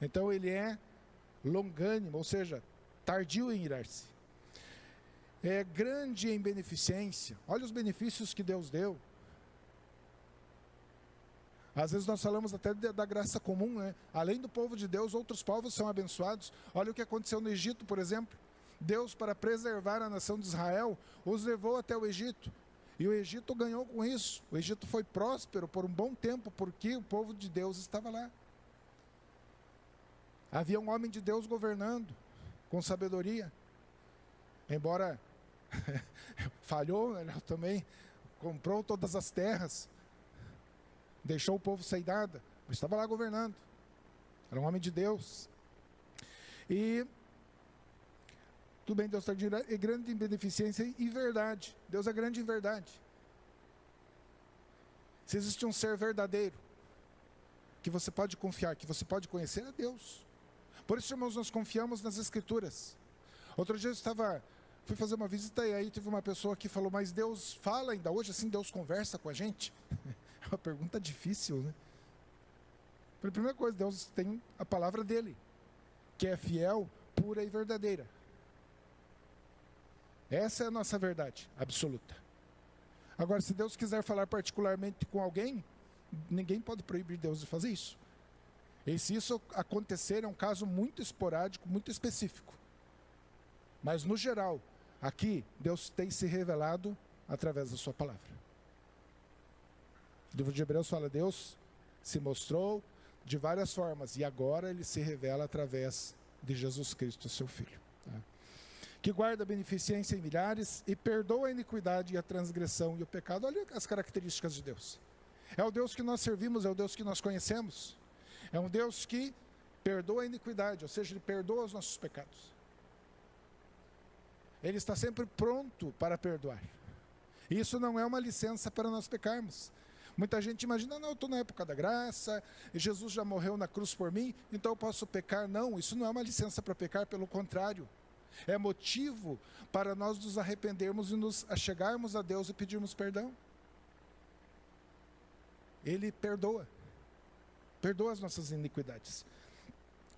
Então Ele é longânimo, ou seja, tardio em irar-se. É grande em beneficência. Olha os benefícios que Deus deu. Às vezes nós falamos até da graça comum, né? Além do povo de Deus, outros povos são abençoados. Olha o que aconteceu no Egito, por exemplo. Deus, para preservar a nação de Israel, os levou até o Egito. E o Egito ganhou com isso. O Egito foi próspero por um bom tempo, porque o povo de Deus estava lá. Havia um homem de Deus governando, com sabedoria. Embora falhou, né, também comprou todas as terras, deixou o povo sem nada, mas estava lá governando. Era um homem de Deus. E tudo bem, Deus é grande em beneficência e verdade. Deus é grande em verdade. Se existe um ser verdadeiro que você pode confiar, que você pode conhecer, é Deus. Por isso, irmãos, nós confiamos nas Escrituras. Outro dia fui fazer uma visita e aí teve uma pessoa que falou: mas Deus fala ainda hoje, assim, Deus conversa com a gente? É uma pergunta difícil, né? Pela primeira coisa, Deus tem a palavra dele, que é fiel, pura e verdadeira. Essa é a nossa verdade absoluta. Agora, se Deus quiser falar particularmente com alguém, ninguém pode proibir Deus de fazer isso. E se isso acontecer, é um caso muito esporádico, muito específico. Mas, no geral, aqui, Deus tem se revelado através da sua palavra. O livro de Hebreus fala: Deus se mostrou de várias formas, e agora Ele se revela através de Jesus Cristo, seu Filho. Tá? Que guarda a beneficência em milhares e perdoa a iniquidade e a transgressão e o pecado. Olha as características de Deus. É o Deus que nós servimos, é o Deus que nós conhecemos. É um Deus que perdoa a iniquidade, ou seja, Ele perdoa os nossos pecados. Ele está sempre pronto para perdoar. Isso não é uma licença para nós pecarmos. Muita gente imagina, não, eu estou na época da graça, Jesus já morreu na cruz por mim, então eu posso pecar. Não, isso não é uma licença para pecar, pelo contrário. É motivo para nós nos arrependermos e nos achegarmos a Deus e pedirmos perdão. Ele perdoa as nossas iniquidades.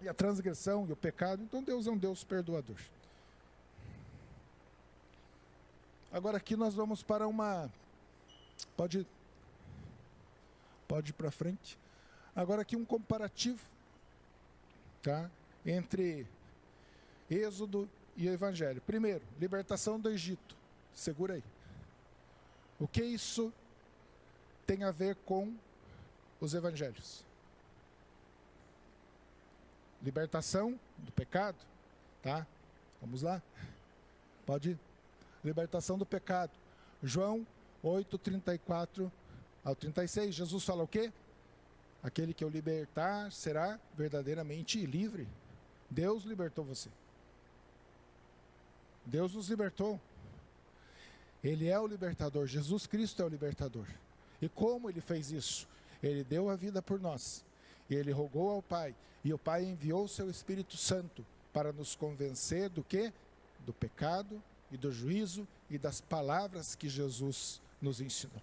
E a transgressão e o pecado, então Deus é um Deus perdoador. Agora aqui nós vamos para uma... Pode ir para frente. Agora aqui um comparativo, tá? Entre Êxodo e o Evangelho. Primeiro, libertação do Egito. Segura aí. O que isso tem a ver com os Evangelhos? Libertação do pecado, tá? Vamos lá. Pode ir. Libertação do pecado. João 8:34 ao 36. Jesus fala o quê? Aquele que eu libertar será verdadeiramente livre. Deus libertou você. Deus nos libertou. Ele é o libertador. Jesus Cristo é o libertador. E como ele fez isso? Ele deu a vida por nós. E ele rogou ao Pai. E o Pai enviou o seu Espírito Santo para nos convencer do quê? Do pecado e do juízo e das palavras que Jesus nos ensinou.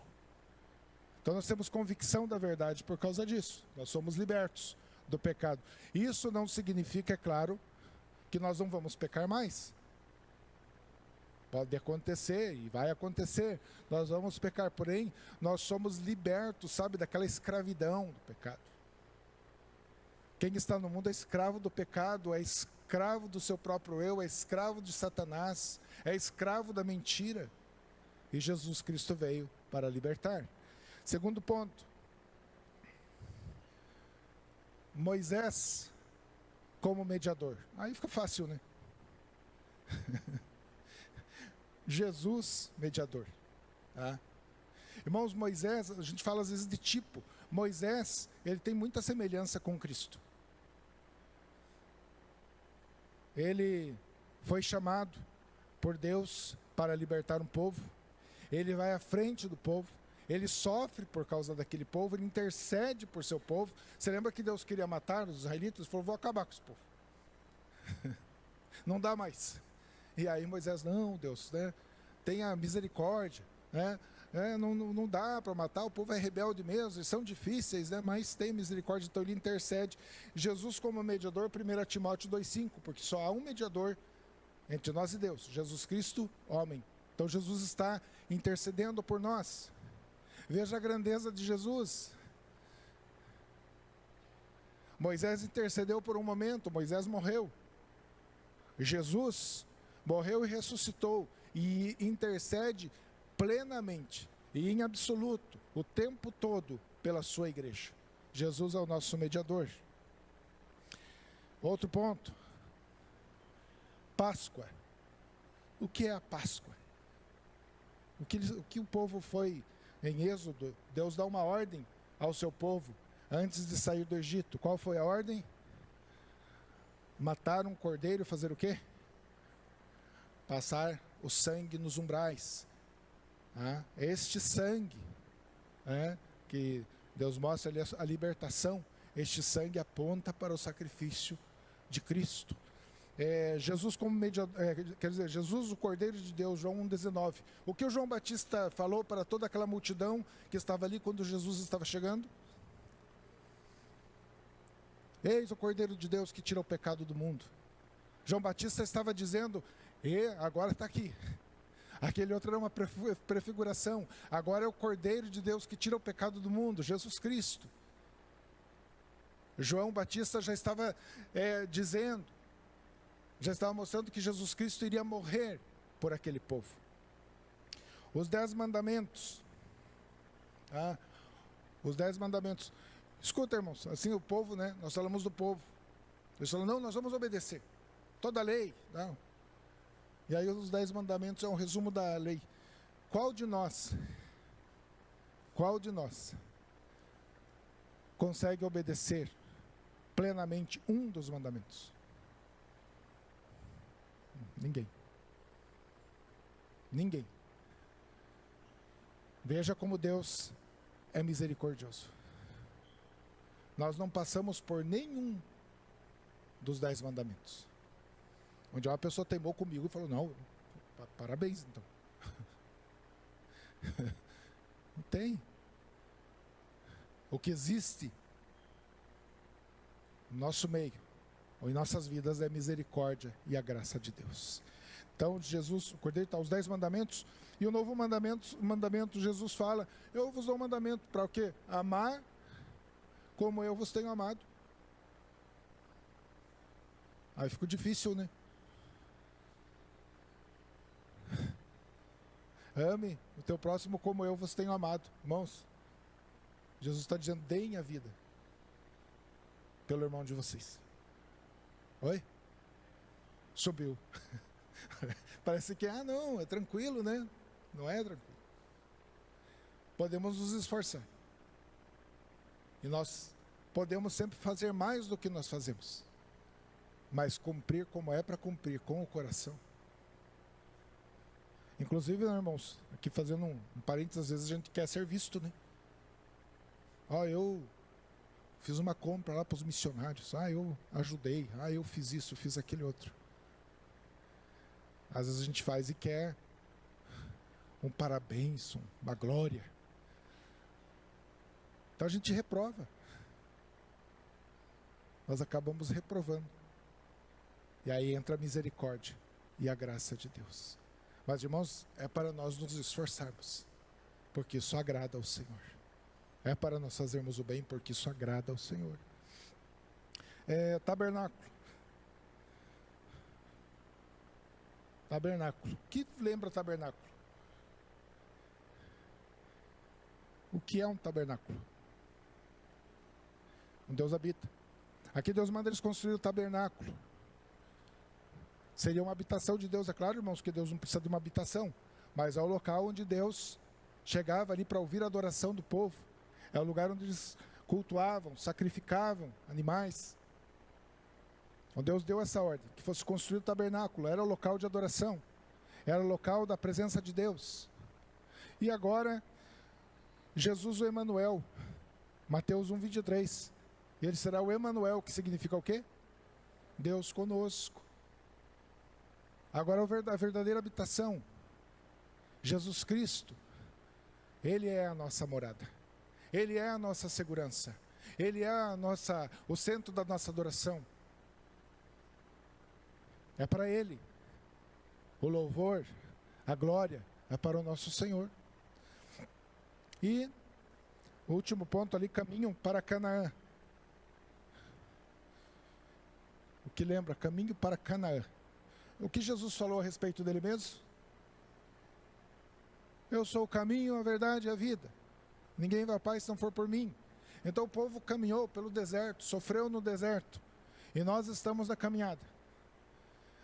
Então nós temos convicção da verdade por causa disso. Nós somos libertos do pecado. Isso não significa, é claro, que nós não vamos pecar mais. Pode acontecer e vai acontecer. Nós vamos pecar, porém, nós somos libertos, sabe, daquela escravidão do pecado. Quem está no mundo é escravo do pecado, é escravo do seu próprio eu, é escravo de Satanás, é escravo da mentira. E Jesus Cristo veio para libertar. Segundo ponto. Moisés como mediador. Aí fica fácil, né? Jesus, mediador. Tá? Irmãos, Moisés, a gente fala às vezes de tipo. Moisés, ele tem muita semelhança com Cristo. Ele foi chamado por Deus para libertar um povo. Ele vai à frente do povo. Ele sofre por causa daquele povo. Ele intercede por seu povo. Você lembra que Deus queria matar os israelitas? Ele falou, vou acabar com esse povo. Não dá mais. E aí Moisés, não, Deus, né, tenha misericórdia, né, não dá para matar, o povo é rebelde mesmo, eles são difíceis, né, mas tem misericórdia, então ele intercede. Jesus como mediador, 1 Timóteo 2,5, porque só há um mediador entre nós e Deus, Jesus Cristo, homem. Então Jesus está intercedendo por nós. Veja a grandeza de Jesus. Moisés intercedeu por um momento, Moisés morreu. Jesus morreu e ressuscitou e intercede plenamente e em absoluto, o tempo todo, pela sua igreja. Jesus é o nosso mediador. Outro ponto. Páscoa. O que é a Páscoa? O que o povo foi em Êxodo? Deus dá uma ordem ao seu povo antes de sair do Egito. Qual foi a ordem? Matar um cordeiro e fazer o quê? Passar o sangue nos umbrais. Este sangue, que Deus mostra ali a libertação, este sangue aponta para o sacrifício de Cristo. Jesus como mediador, quer dizer, Jesus o Cordeiro de Deus, João 1,19. O que o João Batista falou para toda aquela multidão que estava ali quando Jesus estava chegando? Eis o Cordeiro de Deus que tira o pecado do mundo. João Batista estava dizendo, agora está aqui. Aquele outro era uma prefiguração. Agora é o Cordeiro de Deus que tira o pecado do mundo, Jesus Cristo. João Batista já estava dizendo, já estava mostrando que Jesus Cristo iria morrer por aquele povo. Os 10 mandamentos. Os 10 mandamentos. Escuta, irmãos, assim o povo, né? Nós falamos do povo. Eles falam, não, nós vamos obedecer toda a lei. Não. E aí os 10 mandamentos é um resumo da lei. Qual de nós consegue obedecer plenamente um dos mandamentos? Ninguém. Ninguém. Veja como Deus é misericordioso. Nós não passamos por nenhum dos 10 mandamentos. Onde uma pessoa teimou comigo e falou, não, parabéns então. Não tem. O que existe no nosso meio, ou em nossas vidas, é a misericórdia e a graça de Deus. Então, Jesus, o Cordeiro está os 10 mandamentos, e o novo mandamento, Jesus fala, eu vos dou um mandamento para o quê? Amar como eu vos tenho amado. Aí ficou difícil, né? Ame o teu próximo como eu vos tenho amado. Irmãos, Jesus está dizendo, deem a vida pelo irmão de vocês. Oi? Subiu. Parece que, não, é tranquilo, né? Não é tranquilo. Podemos nos esforçar. E nós podemos sempre fazer mais do que nós fazemos. Mas cumprir como é para cumprir, com o coração. Inclusive, né, irmãos, aqui fazendo um parênteses, às vezes a gente quer ser visto, né? Eu fiz uma compra lá para os missionários. Eu ajudei. Eu fiz isso, fiz aquele outro. Às vezes a gente faz e quer um parabéns, uma glória. Então a gente reprova. Nós acabamos reprovando. E aí entra a misericórdia e a graça de Deus. Mas, irmãos, é para nós nos esforçarmos, porque isso agrada ao Senhor. É para nós fazermos o bem, porque isso agrada ao Senhor. Tabernáculo. Tabernáculo. O que lembra tabernáculo? O que é um tabernáculo? Onde Deus habita. Aqui Deus manda eles construir o tabernáculo. Seria uma habitação de Deus, é claro, irmãos, que Deus não precisa de uma habitação, mas é o local onde Deus chegava ali para ouvir a adoração do povo. É o lugar onde eles cultuavam, sacrificavam animais. Então Deus deu essa ordem, que fosse construído o tabernáculo, era o local de adoração, era o local da presença de Deus. E agora, Jesus o Emanuel, Mateus 1:23, ele será o Emanuel, que significa o quê? Deus conosco. Agora a verdadeira habitação, Jesus Cristo, Ele é a nossa morada, Ele é a nossa segurança, Ele é o centro da nossa adoração. É para Ele. O louvor, a glória é para o nosso Senhor. E o último ponto ali, caminho para Canaã. O que lembra? Caminho para Canaã. O que Jesus falou a respeito dele mesmo? Eu sou o caminho, a verdade e a vida. Ninguém vai à paz se não for por mim. Então o povo caminhou pelo deserto, sofreu no deserto. E nós estamos na caminhada.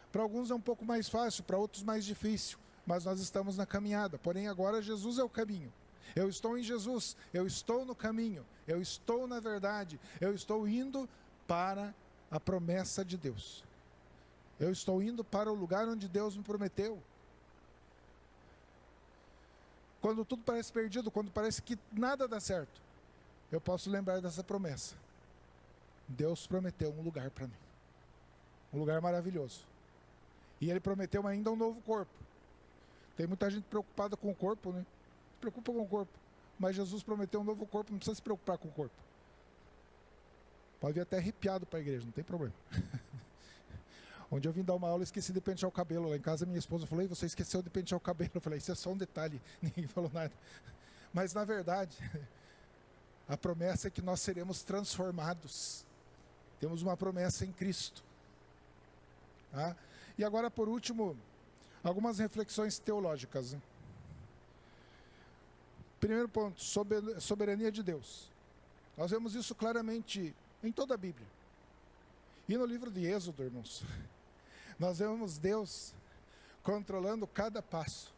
Para alguns é um pouco mais fácil, para outros mais difícil. Mas nós estamos na caminhada. Porém agora Jesus é o caminho. Eu estou em Jesus, eu estou no caminho, eu estou na verdade, eu estou indo para a promessa de Deus. Eu estou indo para o lugar onde Deus me prometeu. Quando tudo parece perdido, quando parece que nada dá certo, eu posso lembrar dessa promessa. Deus prometeu um lugar para mim. Um lugar maravilhoso. E Ele prometeu ainda um novo corpo. Tem muita gente preocupada com o corpo, né? Se preocupa com o corpo. Mas Jesus prometeu um novo corpo, não precisa se preocupar com o corpo. Pode vir até arrepiado para a igreja, não tem problema. Onde eu vim dar uma aula, eu esqueci de pentear o cabelo. Lá em casa, minha esposa falou, você esqueceu de pentear o cabelo. Eu falei, isso é só um detalhe. Ninguém falou nada. Mas, na verdade, a promessa é que nós seremos transformados. Temos uma promessa em Cristo. Tá? E agora, por último, algumas reflexões teológicas. Né? Primeiro ponto, soberania de Deus. Nós vemos isso claramente em toda a Bíblia. E no livro de Êxodo, irmãos, nós vemos Deus controlando cada passo,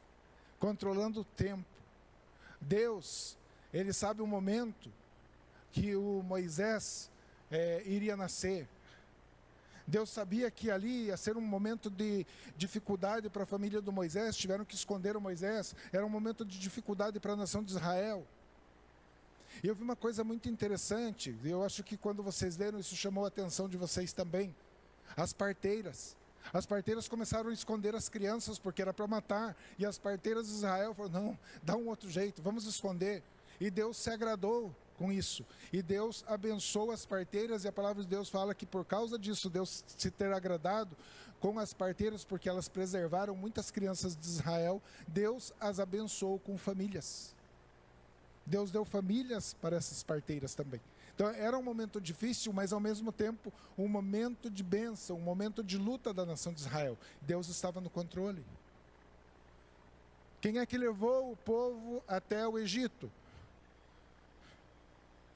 controlando o tempo. Deus, Ele sabe o momento que o Moisés iria nascer. Deus sabia que ali ia ser um momento de dificuldade para a família do Moisés, tiveram que esconder o Moisés, era um momento de dificuldade para a nação de Israel. E eu vi uma coisa muito interessante, e eu acho que quando vocês leram, isso chamou a atenção de vocês também. As parteiras começaram a esconder as crianças, porque era para matar, e as parteiras de Israel falaram, não, dá um outro jeito, vamos esconder. E Deus se agradou com isso, e Deus abençoou as parteiras, e a palavra de Deus fala que por causa disso, Deus se ter agradado com as parteiras, porque elas preservaram muitas crianças de Israel, Deus as abençoou com famílias. Deus deu famílias para essas parteiras também. Então era um momento difícil, mas ao mesmo tempo um momento de bênção, um momento de luta da nação de Israel. Deus estava no controle. Quem é que levou o povo até o Egito?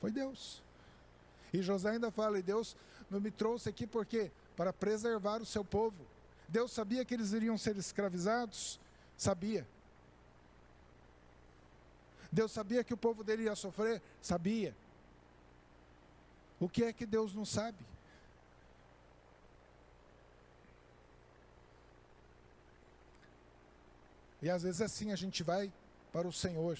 Foi Deus. E José ainda fala, e Deus não me trouxe aqui porque para preservar o seu povo. Deus sabia que eles iriam ser escravizados? Sabia. Deus sabia que o povo dele ia sofrer? Sabia. O que é que Deus não sabe? E às vezes assim a gente vai para o Senhor.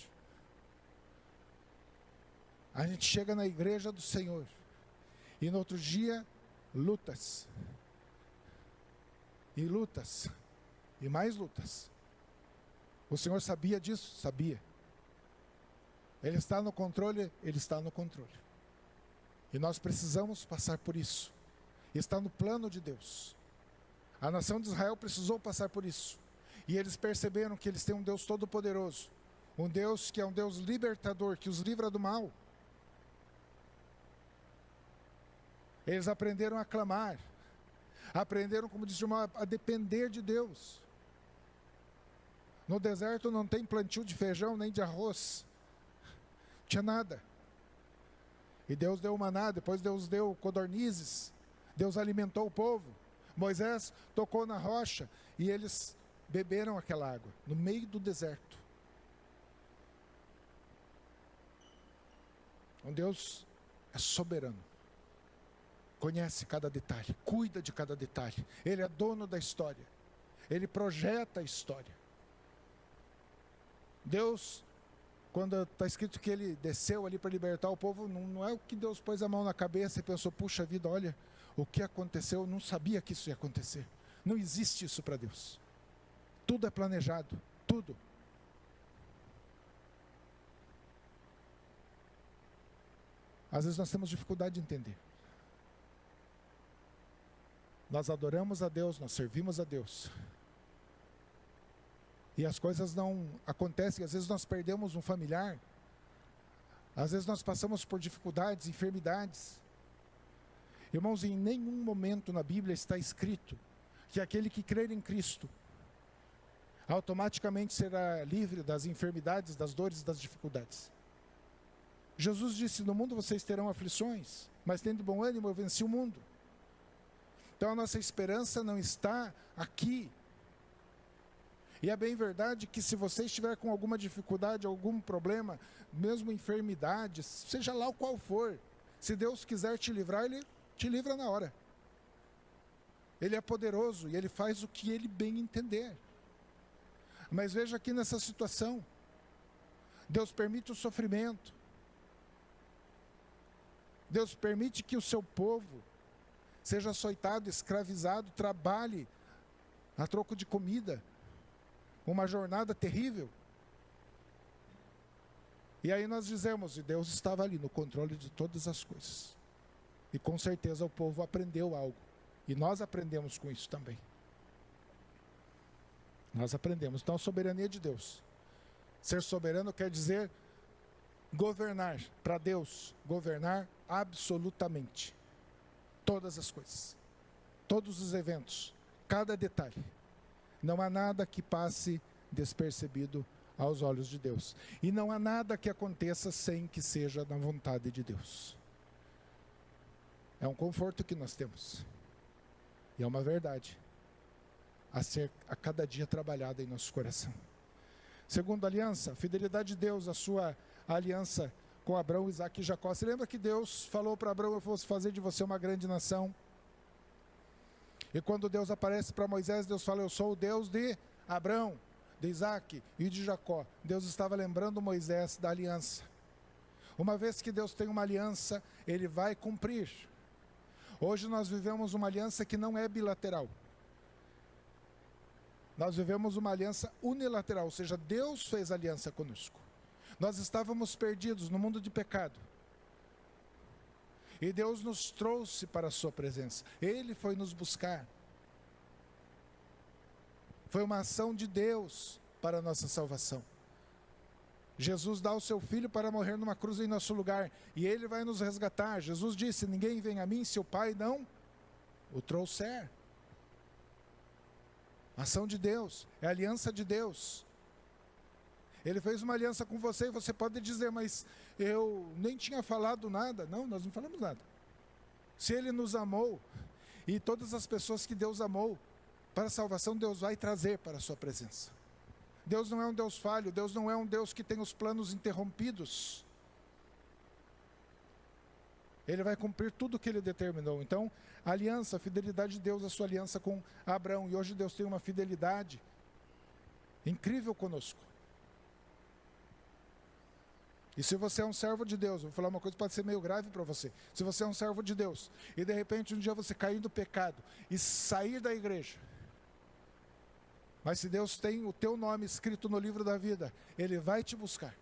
A gente chega na igreja do Senhor. E no outro dia, lutas. E lutas. E mais lutas. O Senhor sabia disso? Sabia. Ele está no controle? Ele está no controle. E nós precisamos passar por isso. Está no plano de Deus. A nação de Israel precisou passar por isso. E eles perceberam que eles têm um Deus todo-poderoso. Um Deus que é um Deus libertador, que os livra do mal. Eles aprenderam a clamar. Aprenderam, como disse o irmão, a depender de Deus. No deserto não tem plantio de feijão nem de arroz. Não tinha nada. E Deus deu maná, depois Deus deu codornizes. Deus alimentou o povo. Moisés tocou na rocha e eles beberam aquela água, no meio do deserto. Um Deus é soberano. Conhece cada detalhe, cuida de cada detalhe. Ele é dono da história. Ele projeta a história. Deus, quando está escrito que ele desceu ali para libertar o povo, não é o que Deus pôs a mão na cabeça e pensou, puxa vida, olha, o que aconteceu, eu não sabia que isso ia acontecer. Não existe isso para Deus. Tudo é planejado, tudo. Às vezes nós temos dificuldade de entender. Nós adoramos a Deus, nós servimos a Deus. E as coisas não acontecem, às vezes nós perdemos um familiar, às vezes nós passamos por dificuldades, enfermidades. Irmãos, em nenhum momento na Bíblia está escrito que aquele que crer em Cristo automaticamente será livre das enfermidades, das dores e das dificuldades. Jesus disse, no mundo vocês terão aflições, mas tendo bom ânimo, eu venci o mundo. Então a nossa esperança não está aqui. E é bem verdade que se você estiver com alguma dificuldade, algum problema, mesmo enfermidade, seja lá o qual for, se Deus quiser te livrar, Ele te livra na hora. Ele é poderoso e Ele faz o que Ele bem entender. Mas veja aqui nessa situação, Deus permite o sofrimento. Deus permite que o seu povo seja açoitado, escravizado, trabalhe a troco de comida. Uma jornada terrível. E aí nós dizemos, e Deus estava ali no controle de todas as coisas. E com certeza o povo aprendeu algo. E nós aprendemos com isso também. Nós aprendemos. Então a soberania de Deus. Ser soberano quer dizer governar. Para Deus, governar absolutamente. Todas as coisas. Todos os eventos. Cada detalhe. Não há nada que passe despercebido aos olhos de Deus. E não há nada que aconteça sem que seja na vontade de Deus. É um conforto que nós temos. E é uma verdade a ser a cada dia trabalhada em nosso coração. Segunda aliança, a fidelidade de Deus, a sua aliança com Abraão, Isaque e Jacó. Você lembra que Deus falou para Abraão, eu vou fazer de você uma grande nação? E quando Deus aparece para Moisés, Deus fala: eu sou o Deus de Abraão, de Isaac e de Jacó. Deus estava lembrando Moisés da aliança. Uma vez que Deus tem uma aliança, Ele vai cumprir. Hoje nós vivemos uma aliança que não é bilateral. Nós vivemos uma aliança unilateral, ou seja, Deus fez aliança conosco. Nós estávamos perdidos no mundo de pecado. E Deus nos trouxe para a sua presença. Ele foi nos buscar. Foi uma ação de Deus para a nossa salvação. Jesus dá o seu Filho para morrer numa cruz em nosso lugar. E Ele vai nos resgatar. Jesus disse: ninguém vem a mim se o Pai não o trouxer. Ação de Deus, é a aliança de Deus. Ele fez uma aliança com você e você pode dizer: mas eu nem tinha falado nada. Não, nós não falamos nada. Se Ele nos amou, e todas as pessoas que Deus amou para a salvação, Deus vai trazer para a sua presença. Deus não é um Deus falho, Deus não é um Deus que tem os planos interrompidos. Ele vai cumprir tudo o que Ele determinou. Então, a aliança, a fidelidade de Deus, a sua aliança com Abraão. E hoje Deus tem uma fidelidade incrível conosco. E se você é um servo de Deus, vou falar uma coisa que pode ser meio grave para você. Se você é um servo de Deus, e de repente um dia você cair no pecado e sair da igreja, mas se Deus tem o teu nome escrito no livro da vida, Ele vai te buscar.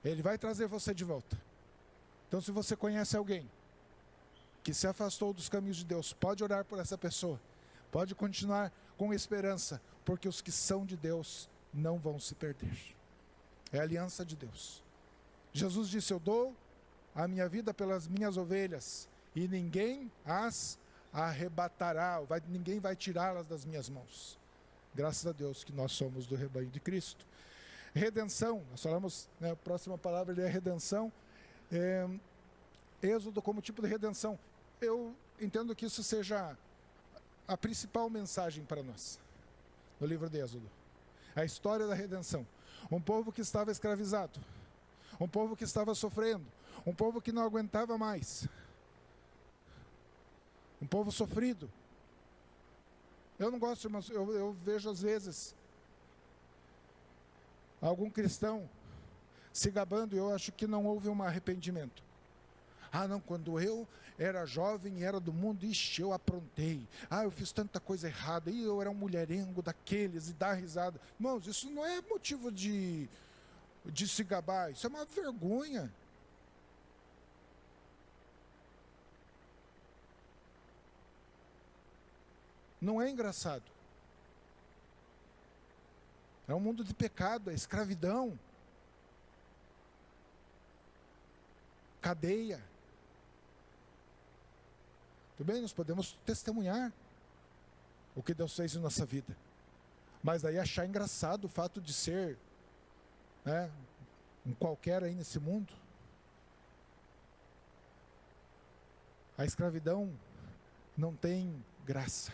Ele vai trazer você de volta. Então, se você conhece alguém que se afastou dos caminhos de Deus, pode orar por essa pessoa. Pode continuar com esperança, porque os que são de Deus não vão se perder. É a aliança de Deus. Jesus disse: eu dou a minha vida pelas minhas ovelhas, e ninguém as arrebatará, ninguém vai tirá-las das minhas mãos. Graças a Deus que nós somos do rebanho de Cristo. Redenção, nós falamos, né, a próxima palavra é redenção. Êxodo como tipo de redenção. Eu entendo que isso seja a principal mensagem para nós, no livro de Êxodo. A história da redenção. Um povo que estava escravizado, um povo que estava sofrendo, um povo que não aguentava mais, um povo sofrido. Eu não gosto, irmãos, eu vejo às vezes algum cristão se gabando, e eu acho que não houve um arrependimento. Ah, não, quando eu era jovem e era do mundo, ixi, eu aprontei. Ah, eu fiz tanta coisa errada, e eu era um mulherengo daqueles, e dá risada. Irmãos, isso não é motivo de se gabar, isso é uma vergonha. Não é engraçado. É um mundo de pecado, é escravidão, cadeia. Tudo bem, nós podemos testemunhar o que Deus fez em nossa vida, mas daí achar engraçado o fato de ser, né, um qualquer aí nesse mundo. A escravidão não tem graça.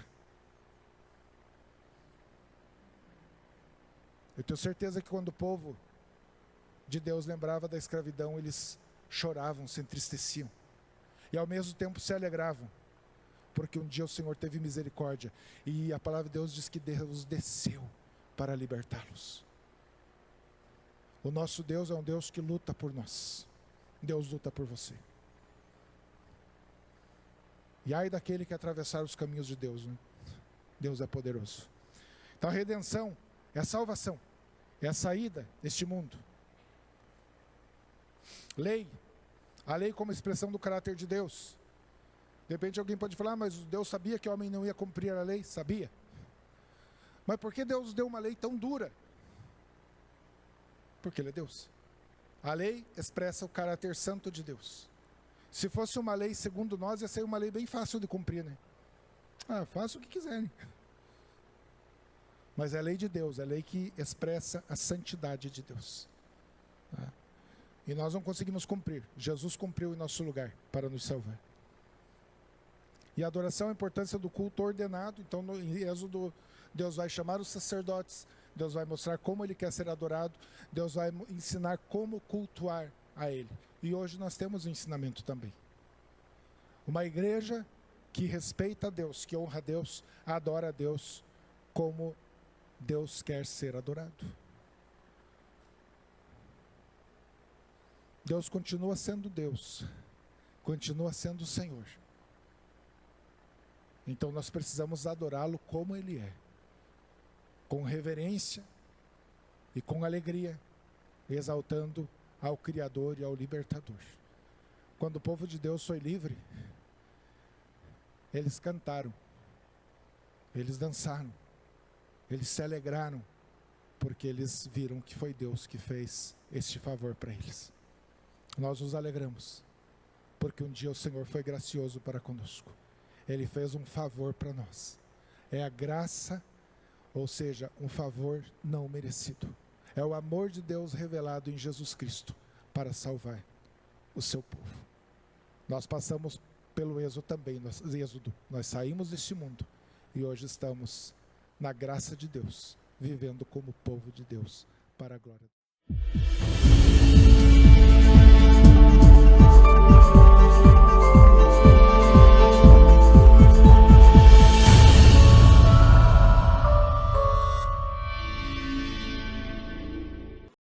Eu tenho certeza que quando o povo de Deus lembrava da escravidão, eles choravam, se entristeciam. E ao mesmo tempo se alegravam, porque um dia o Senhor teve misericórdia. E a palavra de Deus diz que Deus desceu para libertá-los. O nosso Deus é um Deus que luta por nós. Deus luta por você. E ai daquele que atravessar os caminhos de Deus, né? Deus é poderoso. Então a redenção é a salvação, é a saída deste mundo. Lei, a lei como expressão do caráter de Deus. De repente alguém pode falar: mas Deus sabia que o homem não ia cumprir a lei? Sabia. Mas por que Deus deu uma lei tão dura? Porque Ele é Deus. A lei expressa o caráter santo de Deus. Se fosse uma lei segundo nós, ia ser uma lei bem fácil de cumprir, né? Ah, faça o que quiserem. Mas é a lei de Deus, é a lei que expressa a santidade de Deus. Tá? E nós não conseguimos cumprir. Jesus cumpriu em nosso lugar para nos salvar. E a adoração, a importância do culto ordenado. Então, em Êxodo, Deus vai chamar os sacerdotes, Deus vai mostrar como Ele quer ser adorado, Deus vai ensinar como cultuar a Ele. E hoje nós temos o ensinamento também. Uma igreja que respeita a Deus, que honra a Deus, adora a Deus como Deus quer ser adorado. Deus continua sendo Deus, continua sendo o Senhor. Então nós precisamos adorá-lo como Ele é, com reverência e com alegria, exaltando ao Criador e ao Libertador. Quando o povo de Deus foi livre, eles cantaram, eles dançaram, eles se alegraram, porque eles viram que foi Deus que fez este favor para eles. Nós nos alegramos, porque um dia o Senhor foi gracioso para conosco. Ele fez um favor para nós. É a graça, ou seja, um favor não merecido. É o amor de Deus revelado em Jesus Cristo para salvar o seu povo. Nós passamos pelo êxodo também, nós saímos deste mundo e hoje estamos na graça de Deus, vivendo como povo de Deus, para a glória de Deus.